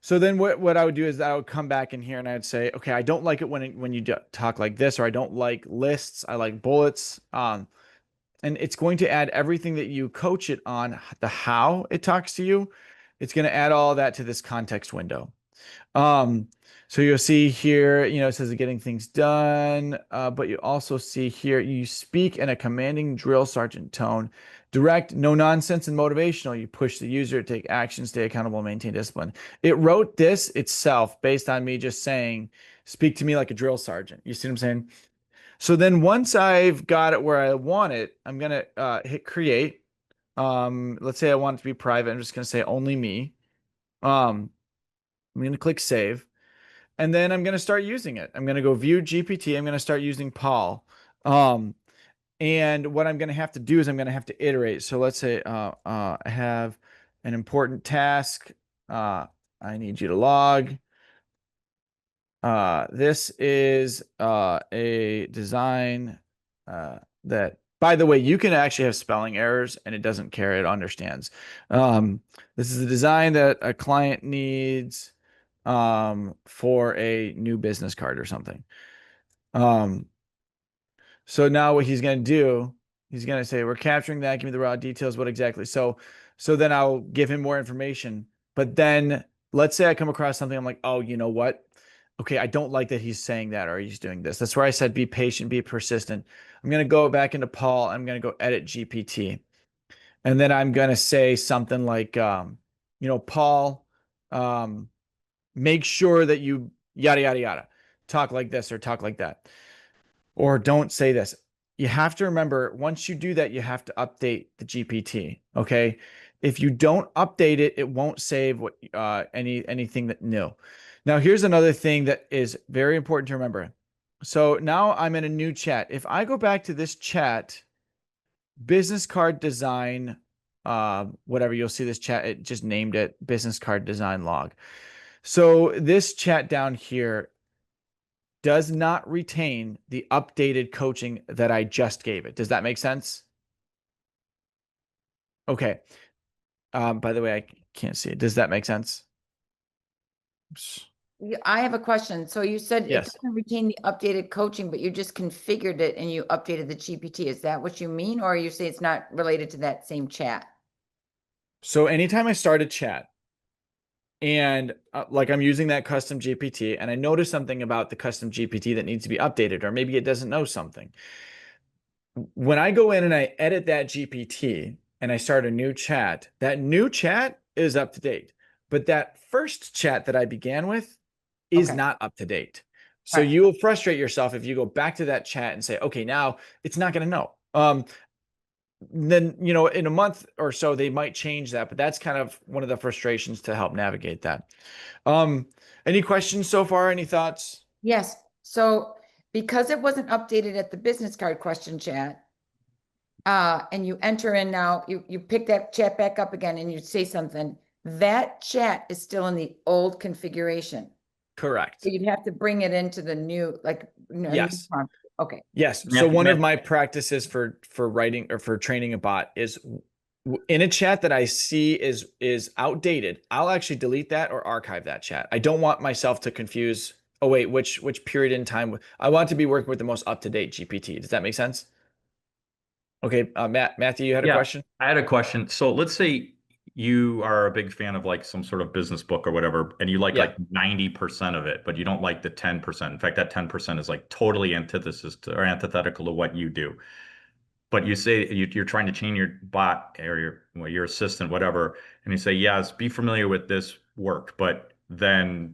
So then what I would do is I would come back in here and I'd say, okay, I don't like it when you talk like this, or I don't like lists. I like bullets. And it's going to add everything that you coach it on, the how it talks to you. It's going to add all that to this context window. So you'll see here, it says getting things done, but you also see here, you speak in a commanding drill sergeant tone, direct, no nonsense, and motivational. You push the user to take action, stay accountable, maintain discipline. It wrote this itself based on me just saying, speak to me like a drill sergeant. You see what I'm saying? So then once I've got it where I want it, I'm going to hit create. Let's say I want it to be private. I'm just going to say only me. I'm going to click save. And then I'm going to start using it. I'm going to go view GPT. I'm going to start using Paul. And what I'm going to have to do is I'm going to have to iterate. So let's say I have an important task. I need you to log. This is a design that, by the way, you can actually have spelling errors and it doesn't care. It understands. This is a design that a client needs for a new business card or something. So now what he's going to do, he's going to say, we're capturing that. Give me the raw details. What exactly? So then I'll give him more information. But then let's say I come across something. I'm like, oh, you know what? Okay, I don't like that he's saying that or he's doing this. That's where I said, be patient, be persistent. I'm going to go back into Paul. I'm going to go edit GPT. And then I'm going to say something like, Paul, make sure that you yada, yada, yada. talk like this or talk like that, or don't say this. You have to remember, once you do that, you have to update the GPT. Okay. If you don't update it, it won't save what anything that new. Now, here's another thing that is very important to remember. So now I'm in a new chat. If I go back to this chat, business card design, whatever, you'll see this chat, it just named it business card design log. So this chat down here does not retain the updated coaching that I just gave it. Does that make sense? Okay. By the way, I can't see it. Does that make sense? Oops. I have a question. So you said it Yes. doesn't retain the updated coaching, but you just configured it and you updated the GPT. Is that what you mean? Or you say it's not related to that same chat? So anytime I start a chat and like I'm using that custom GPT and I notice something about the custom GPT that needs to be updated, or maybe it doesn't know something. When I go in and I edit that GPT and I start a new chat, that new chat is up to date. But that first chat that I began with is Okay. not up to date. So Right. you will frustrate yourself if you go back to that chat and say, okay, now it's not going to know. Then, in a month or so, they might change that, but that's kind of one of the frustrations to help navigate that. Any questions so far? Any thoughts? Yes. So because it wasn't updated at the business card question chat, and you enter in now, you pick that chat back up again and you say something, that chat is still in the old configuration. Correct. So you'd have to bring it into the new, like, a new Yes. prompt. Okay. Yes. So Matthew, one of Matthew- my practices for writing or for training a bot is in a chat that I see is outdated, I'll actually delete that or archive that chat. I don't want myself to confuse, oh wait, which period in time. I want to be working with the most up-to-date GPT. Does that make sense? Okay, Matthew, you had a Yeah, question? I had a question. So let's say you are a big fan of like some sort of business book or whatever, and you like Yeah. 90% of it, but you don't like the 10%. In fact, that 10% is like totally antithesis to, or antithetical to what you do. But you say you're trying to train your bot or your assistant, whatever, and you say, yes, be familiar with this work, but then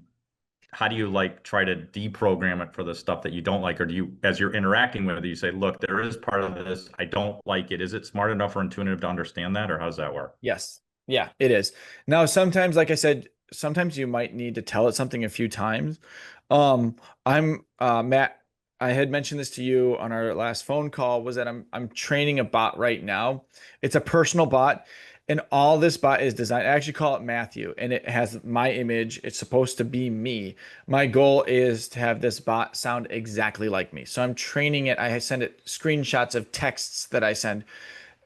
how do you like try to deprogram it for the stuff that you don't like? Or do you, as you're interacting with it, you say, look, there is part of this, I don't like it. Is it smart enough or intuitive to understand that? Or how does that work? Yes. Yeah, it is. Now, sometimes, like I said, sometimes you might need to tell it something a few times. I'm Matt, I had mentioned this to you on our last phone call, was that I'm training a bot right now. It's a personal bot, and all this bot is designed. I actually call it Matthew, and it has my image. It's supposed to be me. My goal is to have this bot sound exactly like me. So I'm training it. I send it screenshots of texts that I send,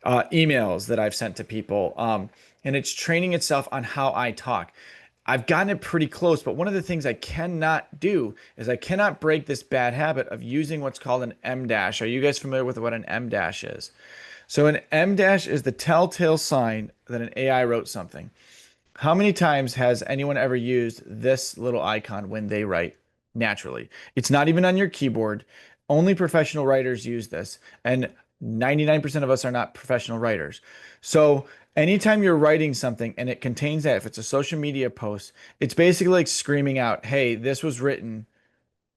emails that I've sent to people. And it's training itself on how I talk. I've gotten it pretty close, but one of the things I cannot do is I cannot break this bad habit of using what's called an M dash. Are you guys familiar with what an M dash is? So an M dash is the telltale sign that an AI wrote something. How many times has anyone ever used this little icon when they write naturally? It's not even on your keyboard. Only professional writers use this, and 99% of us are not professional writers. So anytime you're writing something and it contains that, if it's a social media post, it's basically like screaming out, hey, this was written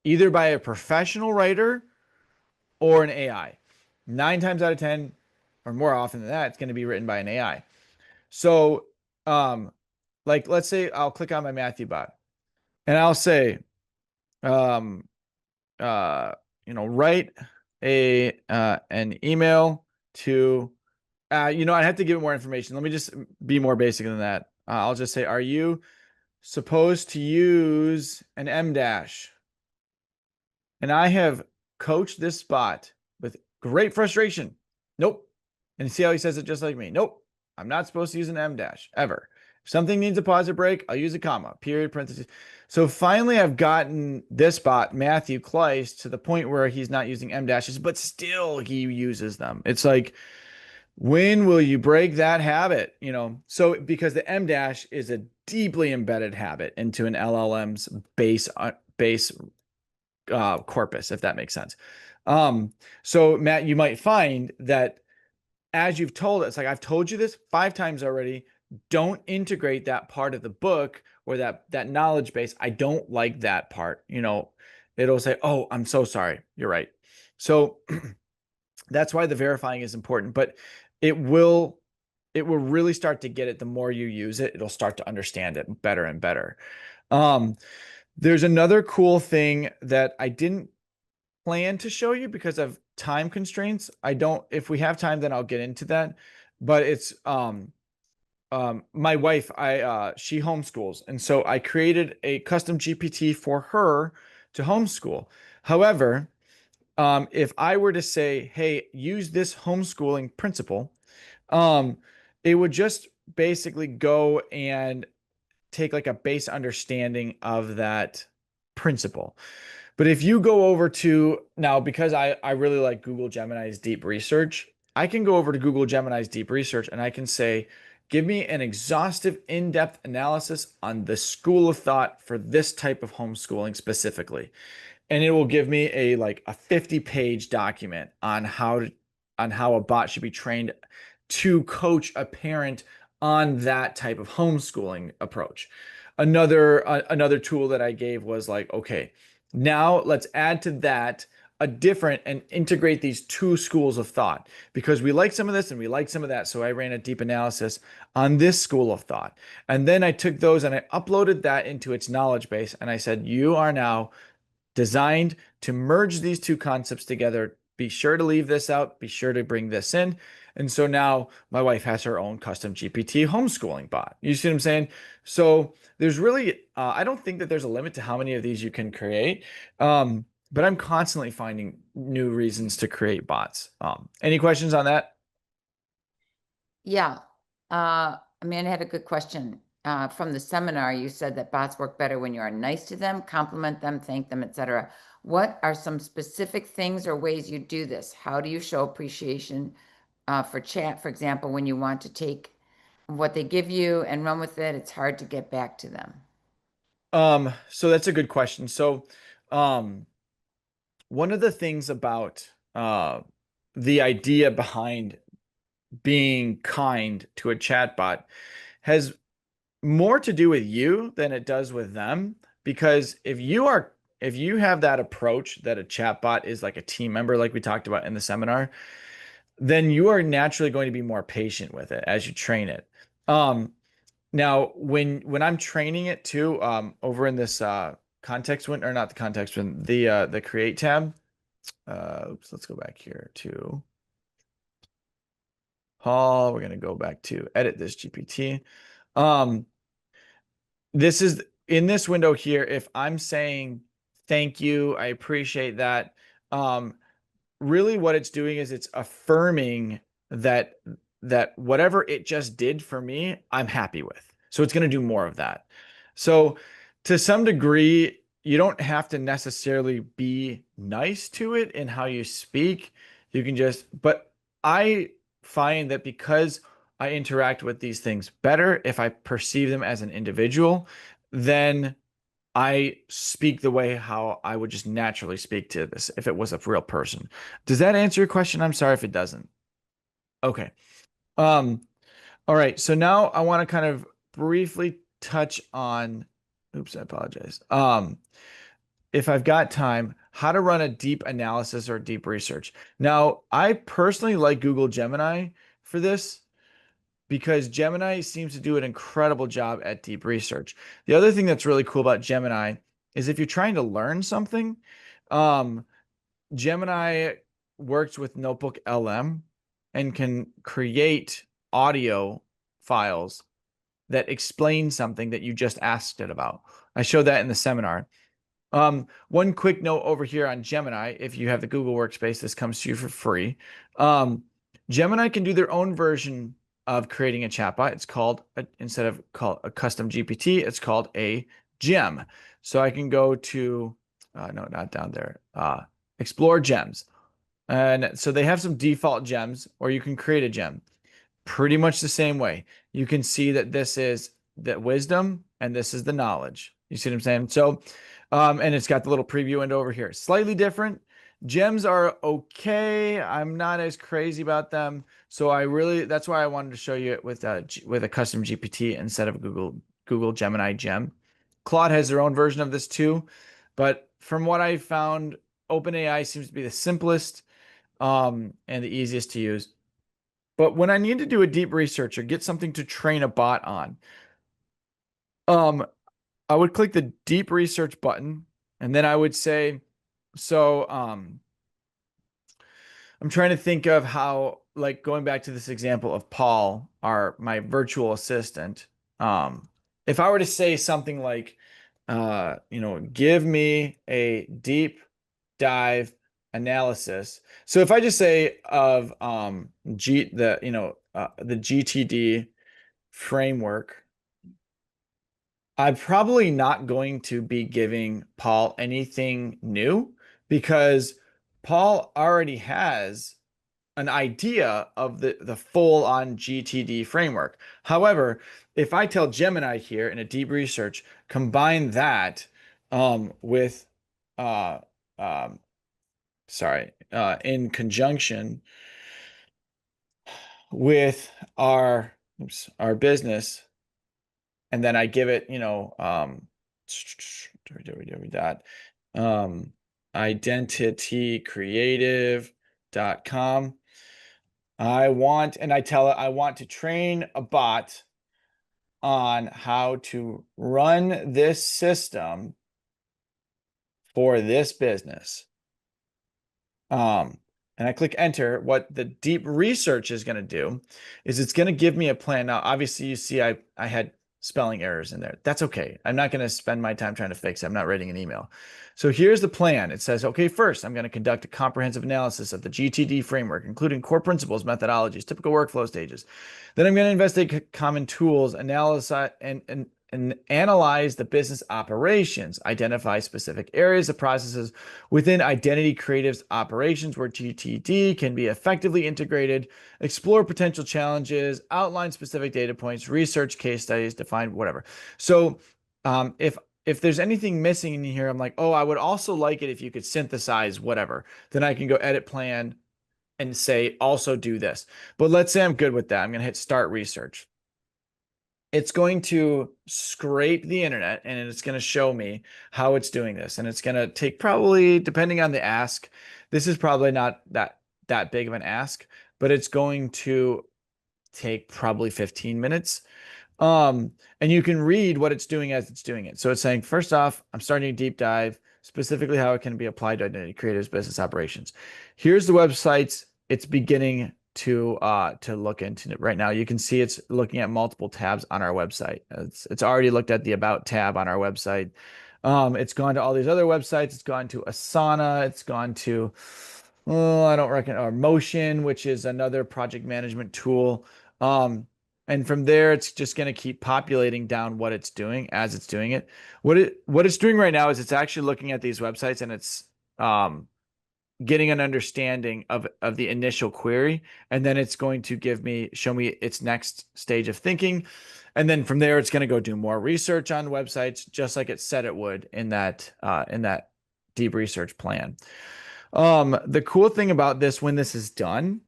either by a professional writer or an AI. 9 times out of 10, or more often than that, it's going to be written by an AI. So, like, let's say I'll click on my Matthew bot and I'll say, um, uh, write an email to, I have to give it more information. Let me just be more basic than that. I'll just say, are you supposed to use an M dash? And I have coached this bot with great frustration. Nope. And see how he says it just like me. Nope. I'm not supposed to use an M dash ever. If something needs a pause or break, I'll use a comma, period, parentheses. So finally, I've gotten this bot, Matthew Kleiss, to the point where he's not using M dashes, but still he uses them. It's like, when will you break that habit? So because the M dash is a deeply embedded habit into an LLM's base corpus, if that makes sense. So Matt, you might find that as you've told us, like I've told you this 5 times already, don't integrate that part of the book or that knowledge base. I don't like that part. it'll say, oh, I'm so sorry. You're right. So that's why the verifying is important, but it will really start to get it the more you use it. It'll start to understand it better and better. Um, there's another cool thing that I didn't plan to show you because of time constraints. I don't, if we have time, then I'll get into that. But it's my wife, she homeschools, and so I created a custom GPT for her to homeschool. However, if I were to say, hey, use this homeschooling principle, um, it would just basically go and take like a base understanding of that principle. But if you go over to now, because I really like Google Gemini's deep research, I can go over to Google Gemini's deep research and I can say, give me an exhaustive, in-depth analysis on the school of thought for this type of homeschooling specifically. And it will give me a 50-page document on how a bot should be trained to coach a parent on that type of homeschooling approach. Another tool that I gave was like, okay, now let's add to that a different and integrate these two schools of thought because we like some of this and we like some of that. So I ran a deep analysis on this school of thought. And then I took those and I uploaded that into its knowledge base. And I said, you are now designed to merge these two concepts together. Be sure to leave this out. Be sure to bring this in. And so now my wife has her own custom GPT homeschooling bot. You see what I'm saying? So there's really, I don't think that there's a limit to how many of these you can create. But I'm constantly finding new reasons to create bots. Any questions on that? Yeah. Amanda had a good question. From the seminar, you said that bots work better when you are nice to them, compliment them, thank them, etc. What are some specific things or ways you do this? How do you show appreciation for chat, for example, when you want to take what they give you and run with it? It's hard to get back to them. So that's a good question. So, one of the things about the idea behind being kind to a chatbot has more to do with you than it does with them. Because if you have that approach that a chatbot is like a team member, like we talked about in the seminar, then you are naturally going to be more patient with it as you train it. Now when I'm training it too, over in this context win or not the context win, the create tab. Oops, let's go back here to Paul. We're gonna go back to edit this GPT. This is in this window here. If I'm saying thank you, I appreciate that. Really what it's doing is it's affirming that whatever it just did for me, I'm happy with. So it's going to do more of that. So to some degree, you don't have to necessarily be nice to it in how you speak. You can just, but I find that because I interact with these things better, if I perceive them as an individual, then I speak the way how I would just naturally speak to this if it was a real person. Does that answer your question? I'm sorry if it doesn't. Okay. All right. So now I want to kind of briefly touch on, oops, I apologize. If I've got time, how to run a deep analysis or deep research. Now, I personally like Google Gemini for this because Gemini seems to do an incredible job at deep research. The other thing that's really cool about Gemini is if you're trying to learn something, Gemini works with Notebook LM and can create audio files that explain something that you just asked it about. I showed that in the seminar. One quick note over here on Gemini, if you have the Google Workspace, this comes to you for free. Gemini can do their own version of creating a chatbot. It's called, instead of called a custom GPT, it's called a gem. So I can go to, no, not down there, explore gems. And so they have some default gems, or you can create a gem pretty much the same way. You can see that this is the wisdom and this is the knowledge. You see what I'm saying? So, and it's got the little preview window over here. Slightly different. Gems are okay. I'm not as crazy about them. So that's why I wanted to show you it with a custom GPT instead of Google Gemini gem. Claude has their own version of this too, but from what I found, OpenAI seems to be the simplest and the easiest to use. But when I need to do a deep research or get something to train a bot on, I would click the deep research button, and then I would say, so I'm trying to think of how, like, going back to this example of Paul, my virtual assistant. If I were to say something like, give me a deep dive analysis. So if I just say of the GTD framework, I'm probably not going to be giving Paul anything new because Paul already has an idea of the full on GTD framework. However, if I tell Gemini here in a deep research, combine that with in conjunction with our business, and then I give it, that identitycreative.com. I tell it I want to train a bot on how to run this system for this business. And I click enter. What the deep research is going to do is it's going to give me a plan. Now, obviously, you see I had spelling errors in there. That's okay. I'm not going to spend my time trying to fix it. I'm not writing an email. So here's the plan. It says, okay, first, I'm going to conduct a comprehensive analysis of the GTD framework, including core principles, methodologies, typical workflow stages. Then I'm going to investigate common tools, analyze and analyze the business operations, identify specific areas of processes within Identity Creative's operations where GTD can be effectively integrated, explore potential challenges, outline specific data points, research case studies, define whatever. So if there's anything missing in here, I'm like, oh, I would also like it if you could synthesize whatever. Then I can go edit plan and say, also do this. But let's say I'm good with that. I'm going to hit start research. It's going to scrape the internet and it's going to show me how it's doing this. And it's going to take probably, depending on the ask, this is probably not that big of an ask, but it's going to take probably 15 minutes. And you can read what it's doing as it's doing it. So it's saying, first off, I'm starting a deep dive, specifically how it can be applied to Identity Creative's business operations. Here's the websites it's beginning to look into it right now. You can see it's looking at multiple tabs on our website. It's already looked at the About tab on our website. It's gone to all these other websites. It's gone to Asana. It's gone to, I don't reckon, or Motion, which is another project management tool. And from there, it's just going to keep populating down what it's doing as it's doing it. What it's doing right now is it's actually looking at these websites and it's getting an understanding of the initial query, and then it's going to show me its next stage of thinking, and then from there it's going to go do more research on websites, just like it said it would in that deep research plan. The cool thing about this, when this is done,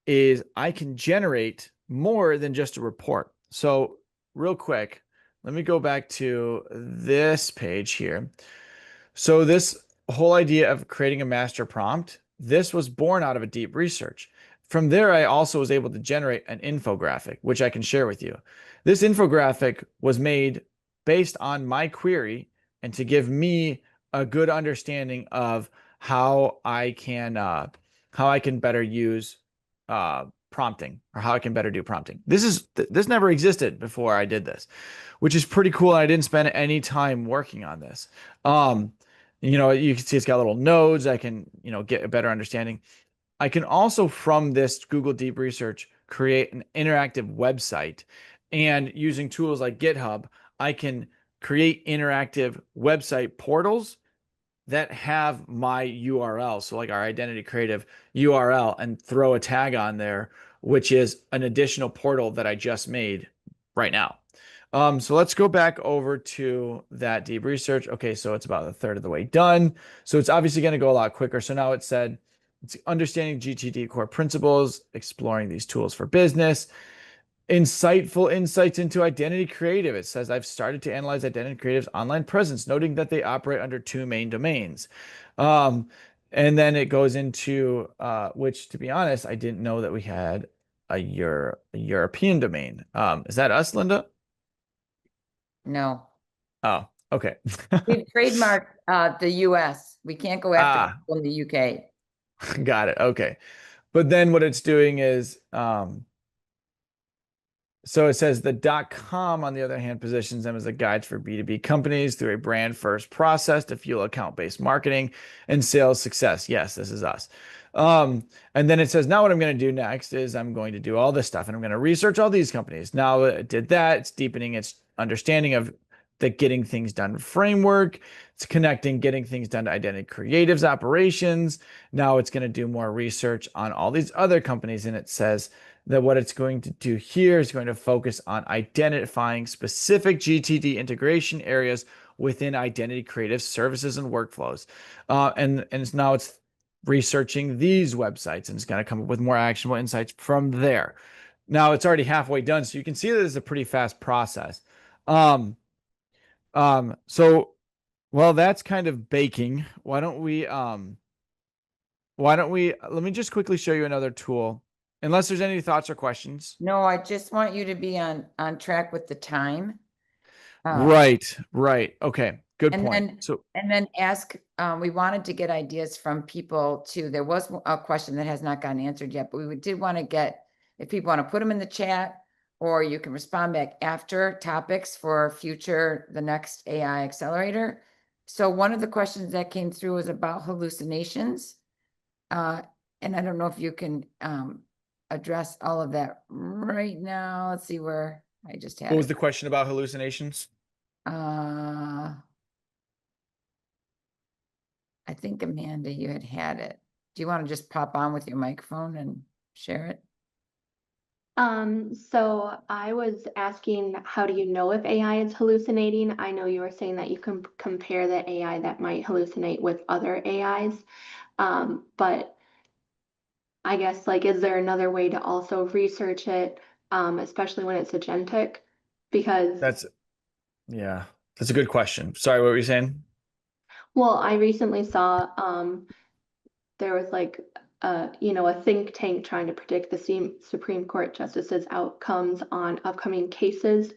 is I can generate more than just a report. So real quick, let me go back to this page here. So this whole idea of creating a master prompt, this was born out of a deep research. From there, I also was able to generate an infographic, which I can share with you. This infographic was made based on my query and to give me a good understanding of how I can better use prompting, or how I can better do prompting. This never existed before I did this, which is pretty cool. And I didn't spend any time working on this. You can see it's got little nodes. I can, get a better understanding. I can also, from this Google Deep Research, create an interactive website, and using tools like GitHub, I can create interactive website portals that have my URL. So like our Identity Creative URL, and throw a tag on there, which is an additional portal that I just made right now. So let's go back over to that deep research. Okay, so it's about a third of the way done. So it's obviously going to go a lot quicker. So now it said it's understanding GTD core principles, exploring these tools for business. Insightful insights into Identity Creative. It says, I've started to analyze Identity Creative's online presence, noting that they operate under two main domains. And then it goes into, which to be honest, I didn't know that we had a European domain. Is that us, Linda? No, Oh, okay. we've trademarked the US. We can't go after Ah, people in the UK. got it. Okay. But then what it's doing is, so it says the .com, on the other hand, positions them as a guide for B2B companies through a brand first process to fuel account-based marketing and sales success. Yes, this is us. And then it says, now what I'm going to do next is I'm going to do all this stuff and I'm going to research all these companies. Now it did that. It's deepening its understanding of the getting things done framework. It's connecting getting things done to Identity Creative's operations. Now it's going to do more research on all these other companies. And it says, that what it's going to do here is going to focus on identifying specific GTD integration areas within Identity Creative services and workflows. And now it's researching these websites and it's going to come up with more actionable insights from there. Now it's already halfway done, so you can see that it's a pretty fast process. So well, that's kind of baking. Why don't we let me just quickly show you another tool. Unless there's any thoughts or questions. No, I just want you to be on track with the time. Right. Okay. Good And point. then, So and then ask, we wanted to get ideas from people too. There was a question that has not gotten answered yet, but we did want to get, if people want to put them in the chat, or you can respond back after topics for future, the next AI accelerator. So one of the questions that came through was about hallucinations. And I don't know if you can address all of that right now. Let's see where I just had what was it. the question about hallucinations? I think Amanda, you had it. Do you want to just pop on with your microphone and share it? So I was asking, how do you know if AI is hallucinating? I know you were saying that you can compare the AI that might hallucinate with other AIs. But I guess, like, is there another way to also research it, especially when it's agentic? Because, Yeah, that's a good question. Sorry, what were you saying? well, I recently saw there was like a think tank trying to predict the Supreme Court justices' outcomes on upcoming cases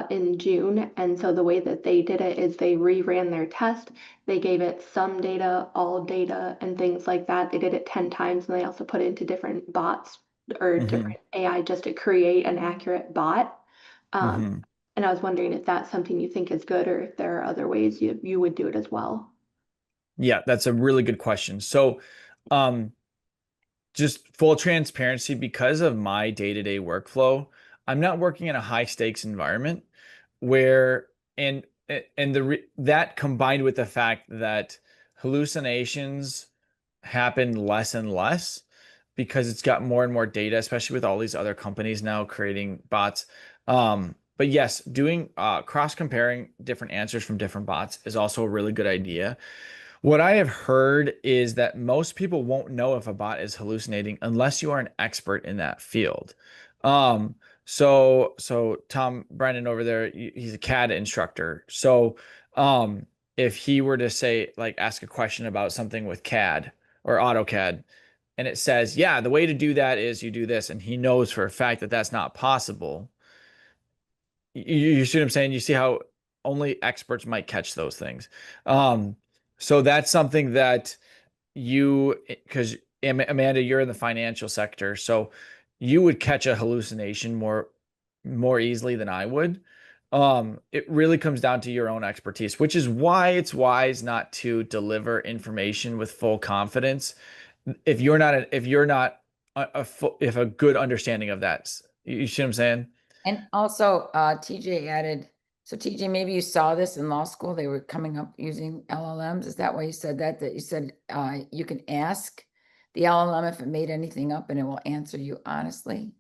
in June. And so the way that they did it is they reran their test. They gave it some data, all data, and things like that. They did it 10 times, and they also put it into different bots or different AI just to create an accurate bot. Mm-hmm. And I was wondering if that's something you think is good, or if there are other ways you would do it as well. Yeah, that's a really good question. So, um, just full transparency, because of my day-to-day workflow, I'm not working in a high stakes environment where that combined with the fact that hallucinations happen less and less because it's got more and more data, especially with all these other companies now creating bots. But yes, doing cross comparing different answers from different bots is also a really good idea. What I have heard is that most people won't know if a bot is hallucinating unless you are an expert in that field. Um, so Tom Brennan over there, he's a CAD instructor. So, if he were to say, like, ask a question about something with CAD or AutoCAD, and it says, yeah, the way to do that is you do this, and he knows for a fact that that's not possible. You see what I'm saying? You see how only experts might catch those things. So that's something that because Amanda, you're in the financial sector, so you would catch a hallucination more easily than I would. It really comes down to your own expertise, which is why it's wise not to deliver information with full confidence if you're not if a good understanding of that. You see what I'm saying? And also, TJ added, so TJ, maybe you saw this in law school, they were coming up using LLMs. Is that why you said that? That you said you can ask the LLM if it made anything up and it will answer you honestly?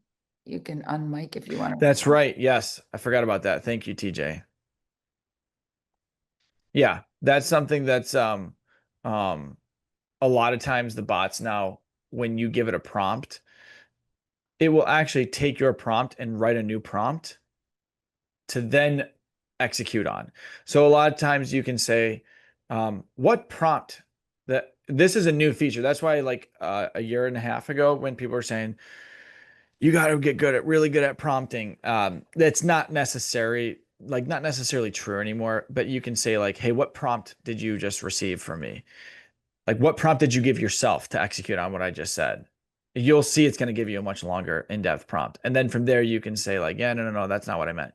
You can unmic if you want to. That's right. Yes, I forgot about that. Thank you, TJ. Yeah, that's something that's um a lot of times the bots now, when you give it a prompt, it will actually take your prompt and write a new prompt to then execute on. So a lot of times you can say, what prompt that this is a new feature. That's why like a year and a half ago when people were saying, you got to get really good at prompting. That's not necessary, like not necessarily true anymore, but you can say like, hey, what prompt did you just receive from me? Like what prompt did you give yourself to execute on what I just said? You'll see it's going to give you a much longer in-depth prompt. And then from there you can say like, yeah, no, that's not what I meant.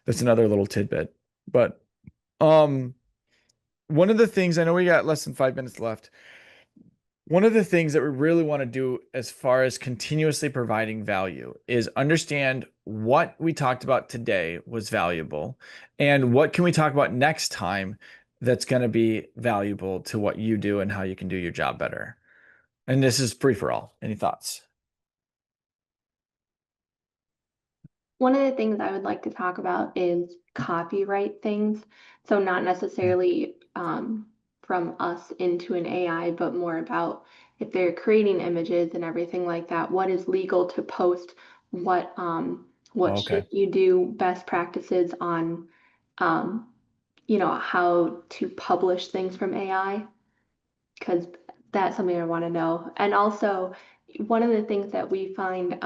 That's another little tidbit. But one of the things, I know we got less than 5 minutes left. One of the things that we really want to do as far as continuously providing value is understand what we talked about today was valuable and what can we talk about next time that's going to be valuable to what you do and how you can do your job better. And this is free for all. Any thoughts? One of the things I would like to talk about is copyright things. So not necessarily from us into an AI, but more about if they're creating images and everything like that, what is legal to post, what Okay. should you do, best practices on how to publish things from AI, because that's something I want to know. And also one of the things that we find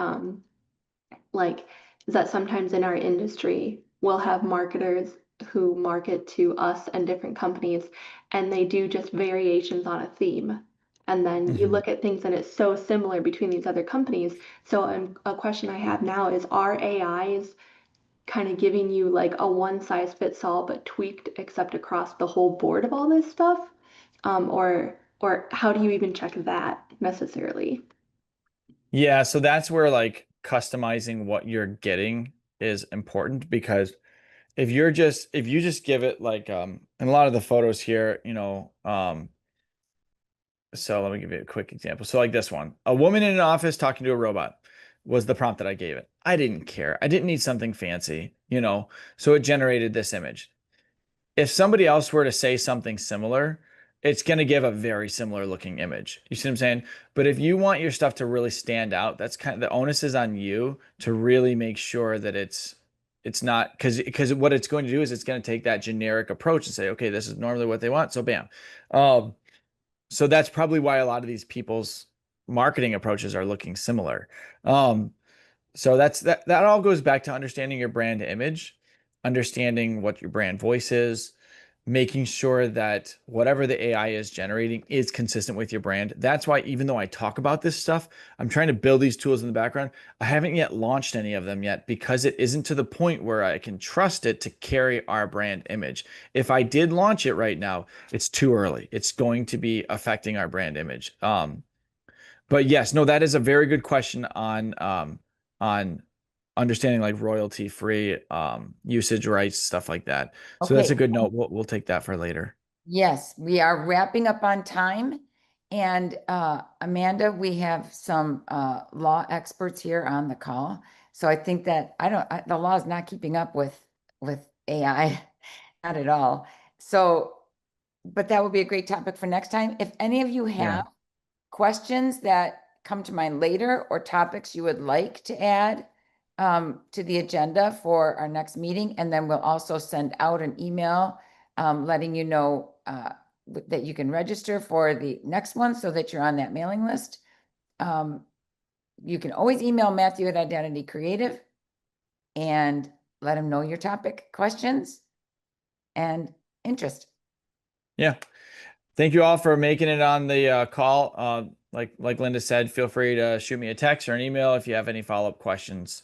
like is that sometimes in our industry we'll have marketers who market to us and different companies and they do just variations on a theme, and then you look at things and it's so similar between these other companies. So a question I have now is, are AIs kind of giving you like a one size fits all but tweaked except across the whole board of all this stuff, or how do you even check that necessarily? Yeah, so that's where like customizing what you're getting is important because if you just give it like in a lot of the photos here, so let me give you a quick example. So like this one, a woman in an office talking to a robot was the prompt that I gave it. I didn't care. I didn't need something fancy, so it generated this image. If somebody else were to say something similar, it's going to give a very similar looking image. You see what I'm saying? But if you want your stuff to really stand out, that's kind of the onus is on you to really make sure that it's not, because what it's going to do is it's going to take that generic approach and say, okay, this is normally what they want, so bam. So that's probably why a lot of these people's marketing approaches are looking similar. So that all goes back to understanding your brand image, understanding what your brand voice is, making sure that whatever the AI is generating is consistent with your brand. That's why even though I talk about this stuff, I'm trying to build these tools in the background. I haven't yet launched any of them yet because it isn't to the point where I can trust it to carry our brand image. If I did launch it right now, it's too early. It's going to be affecting our brand image. But yes, no, that is a very good question on understanding like royalty free usage rights, stuff like that. So that's a Okay. good note. We'll take that for later. Yes, we are wrapping up on time. And Amanda, we have some law experts here on the call. So I think that the law is not keeping up with AI, not at all. So, but that would be a great topic for next time. If any of you have questions that come to mind later or topics you would like to add to the agenda for our next meeting, and then we'll also send out an email letting you know that you can register for the next one so that you're on that mailing list. You can always email Matthew at Identity Creative and let him know your topic, questions, and interest. Yeah. Thank you all for making it on the call. Like Linda said, feel free to shoot me a text or an email if you have any follow-up questions.